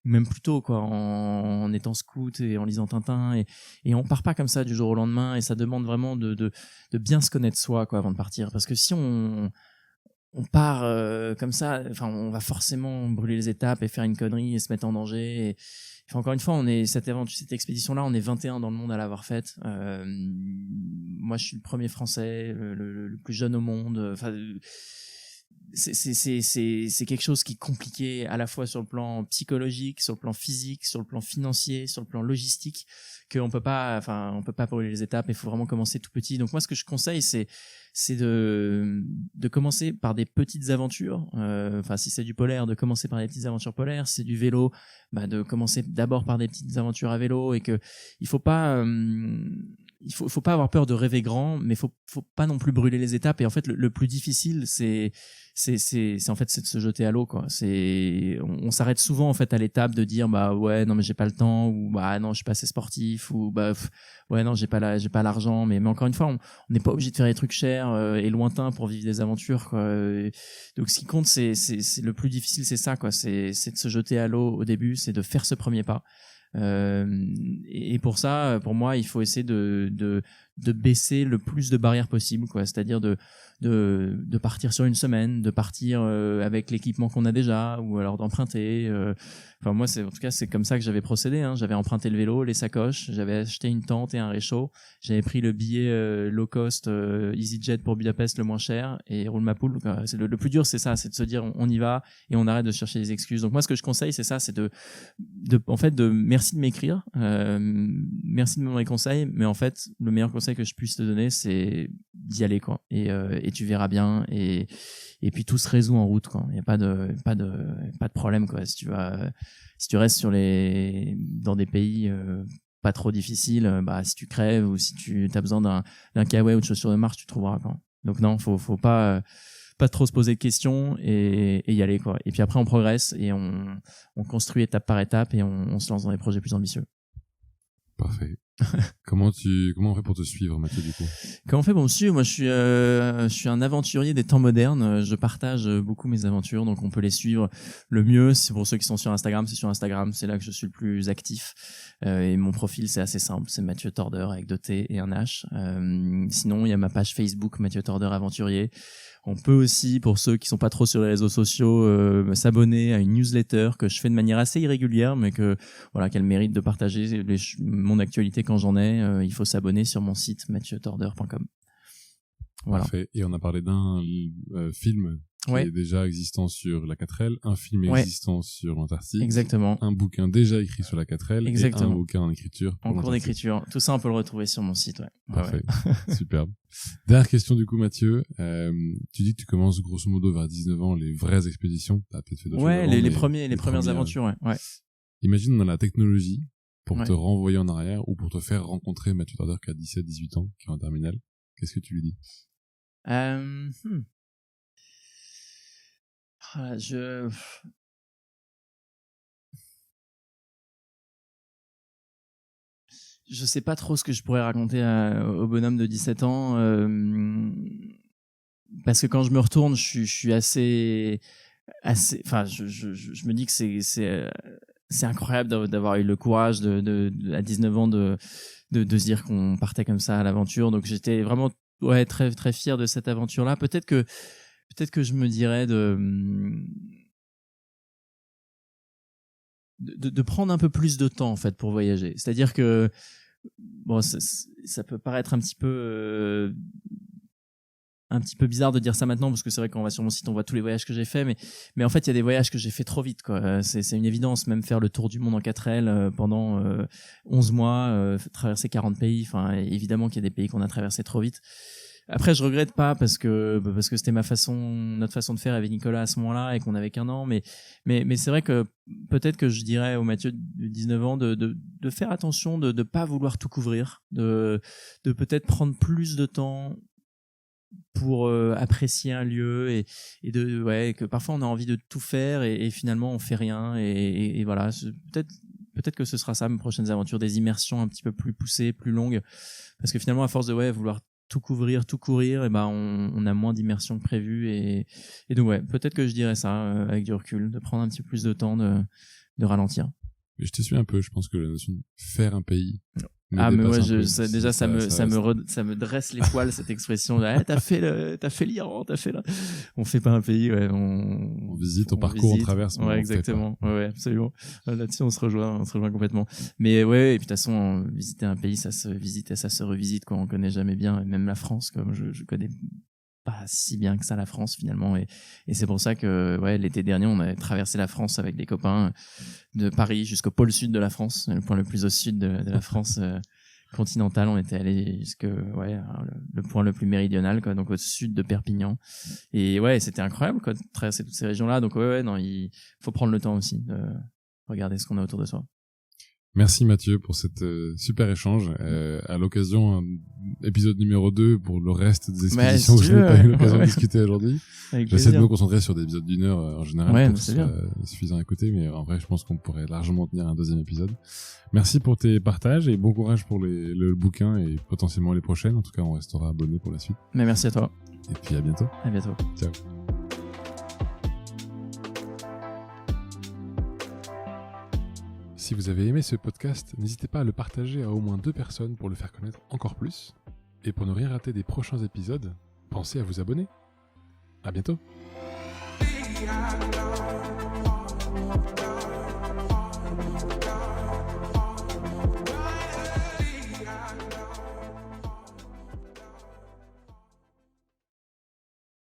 A: Même plus tôt, quoi, en étant scout et en lisant Tintin, et on part pas comme ça du jour au lendemain, et ça demande vraiment de bien se connaître soi, quoi, avant de partir, parce que si on part comme ça, enfin on va forcément brûler les étapes et faire une connerie et se mettre en danger. Et enfin, encore une fois, cette expédition là, on est 21 dans le monde à l'avoir faite. Moi je suis le premier français, le plus jeune au monde. Enfin, c'est quelque chose qui est compliqué à la fois sur le plan psychologique, sur le plan physique, sur le plan financier, sur le plan logistique, qu'on peut pas brûler les étapes. Il faut vraiment commencer tout petit. Donc moi, ce que je conseille, c'est de commencer par des petites aventures. Enfin, si c'est du polaire, de commencer par des petites aventures polaires. Si c'est du vélo, de commencer d'abord par des petites aventures à vélo, et que il faut pas avoir peur de rêver grand, mais faut pas non plus brûler les étapes. Et en fait, le plus difficile, c'est en fait, c'est de se jeter à l'eau, quoi. On s'arrête souvent, en fait, à l'étape de dire, ouais, non, mais j'ai pas le temps, ou non, je suis pas assez sportif, ou ouais, non, j'ai pas l'argent. Mais encore une fois, on n'est pas obligé de faire des trucs chers et lointains pour vivre des aventures, quoi. Donc, ce qui compte, c'est le plus difficile, c'est ça, quoi. C'est de se jeter à l'eau au début, c'est de faire ce premier pas. Et pour ça, pour moi, il faut essayer de baisser le plus de barrières possible, quoi. C'est-à-dire de partir sur une semaine, de partir avec l'équipement qu'on a déjà, ou alors d'emprunter. Enfin, moi, en tout cas, c'est comme ça que j'avais procédé, hein. J'avais emprunté le vélo, les sacoches, j'avais acheté une tente et un réchaud, j'avais pris le billet low cost EasyJet pour Budapest le moins cher, et roule ma poule. C'est le plus dur, c'est ça, c'est de se dire on y va et on arrête de chercher des excuses. Donc moi, ce que je conseille, c'est ça, c'est merci de m'écrire, merci de me donner des conseils, mais en fait, le meilleur conseil que je puisse te donner, c'est d'y aller, quoi. Et tu verras bien, et puis tout se résout en route, quoi. Il y a pas de problème, quoi. Si tu restes dans des pays pas trop difficiles, si tu crèves ou si tu as besoin d'un kawaii ou de chaussures de marche, tu trouveras, quoi. Donc non, faut pas trop se poser de questions et y aller, quoi. Et puis après, on progresse et on construit étape par étape, et on se lance dans des projets plus ambitieux.
C: Parfait. Comment on fait pour te suivre, Mathieu, du coup?
A: Comment on fait pour me suivre? Moi, je suis un aventurier des temps modernes. Je partage beaucoup mes aventures, donc on peut les suivre. Le mieux, c'est pour ceux qui sont sur Instagram, c'est sur Instagram, c'est là que je suis le plus actif. Et mon profil, c'est assez simple, c'est Mathieu Torder avec 2 T et un H. Sinon, il y a ma page Facebook, Mathieu Torder Aventurier. On peut aussi, pour ceux qui sont pas trop sur les réseaux sociaux, s'abonner à une newsletter que je fais de manière assez irrégulière, mais qu'elle mérite de partager mon actualité quand j'en ai. Il faut s'abonner sur mon site mathieutorder.com. Voilà.
C: Parfait. Et on a parlé d'un film qui
A: Ouais.
C: est déjà existant sur la 4L, un film
A: Ouais.
C: existant sur l'Antarctique,
A: Exactement.
C: un bouquin déjà écécrit sur la 4L et
A: Exactement.
C: un bouquin en écriture. pour
A: En cours
C: l'Antarctique.
A: d'écriture. Tout ça, on peut le retrouver sur mon site, ouais. Ouais,
C: Parfait.
A: ouais.
C: Superbe. Dernière question du coup, Mathieu. Tu dis que tu commences grosso modo vers 19 ans les vraies expéditions. T'as peut-être fait d'autres
A: Ouais,
C: choses avant,
A: les
C: mais
A: premières aventures, ouais. Ouais.
C: Imagine dans la technologie pour
A: Ouais.
C: te renvoyer en arrière ou pour te faire rencontrer Mathieu Tarder qui a 17-18 ans, qui est en terminale. Qu'est-ce que tu lui dis?
A: Ah, je sais pas trop ce que je pourrais raconter au bonhomme de 17 ans, parce que quand je me retourne, je suis assez, enfin, je me dis que c'est incroyable d'avoir eu le courage à 19 ans de se dire qu'on partait comme ça à l'aventure. Donc j'étais vraiment, ouais, très, très fier de cette aventure-là. Peut-être que je me dirais de prendre un peu plus de temps, en fait, pour voyager. C'est-à-dire que, bon, ça peut paraître un petit peu bizarre de dire ça maintenant, parce que c'est vrai qu'on va sur mon site, on voit tous les voyages que j'ai fait, mais en fait, il y a des voyages que j'ai fait trop vite, quoi. C'est une évidence, même faire le tour du monde en 4L pendant 11 mois, traverser 40 pays. Enfin, évidemment qu'il y a des pays qu'on a traversés trop vite. Après, je regrette pas parce que c'était notre façon de faire avec Nicolas à ce moment-là et qu'on avait qu'1 an, mais c'est vrai que peut-être que je dirais au Mathieu de 19 ans de faire attention, de pas vouloir tout couvrir, de peut-être prendre plus de temps pour apprécier un lieu et que parfois on a envie de tout faire et finalement on fait rien et voilà, peut-être que ce sera ça mes prochaines aventures, des immersions un petit peu plus poussées, plus longues, parce que finalement à force de vouloir tout couvrir, tout courir, et ben on a moins d'immersion que prévu et donc ouais, peut-être que je dirais ça avec du recul, de prendre un petit peu plus de temps, de ralentir.
C: Mais je te suis un peu, je pense que la notion de faire un pays.
A: Mais moi,
C: ça
A: me dresse les poils, cette expression. Ah, t'as fait l'Iran, t'as fait là. On fait pas un pays, ouais, on
C: visite, on parcourt, on traverse.
A: Ouais, exactement. Ouais, absolument. Là-dessus, on se rejoint complètement. Mais ouais, et puis de toute façon, visiter un pays, ça se visite et ça se revisite, quoi. On connaît jamais bien, et même la France, comme je connais pas si bien que ça la France finalement, et c'est pour ça que ouais, l'été dernier on avait traversé la France avec des copains de Paris jusqu'au pôle sud de la France, le point le plus au sud de la France continentale. On était allé jusque le point le plus méridional, quoi, donc au sud de Perpignan, et ouais, c'était incroyable, quoi, de traverser toutes ces régions là. Donc ouais, non, il faut prendre le temps aussi de regarder ce qu'on a autour de soi.
C: Merci Mathieu pour cette super échange. À l'occasion, épisode numéro 2 pour le reste des expéditions que je n'ai pas eu l'occasion de discuter aujourd'hui. J'essaie de me concentrer sur des épisodes d'1 heure en général pour que ce soit suffisant à écouter, mais en vrai je pense qu'on pourrait largement tenir un 2e épisode. Merci pour tes partages et bon courage pour le bouquin et potentiellement les prochaines. En tout cas, on restera abonnés pour la suite.
A: Mais merci à toi.
C: Et puis à bientôt.
A: À bientôt.
C: Ciao. Si vous avez aimé ce podcast, n'hésitez pas à le partager à au moins 2 personnes pour le faire connaître encore plus. Et pour ne rien rater des prochains épisodes, pensez à vous abonner. À bientôt.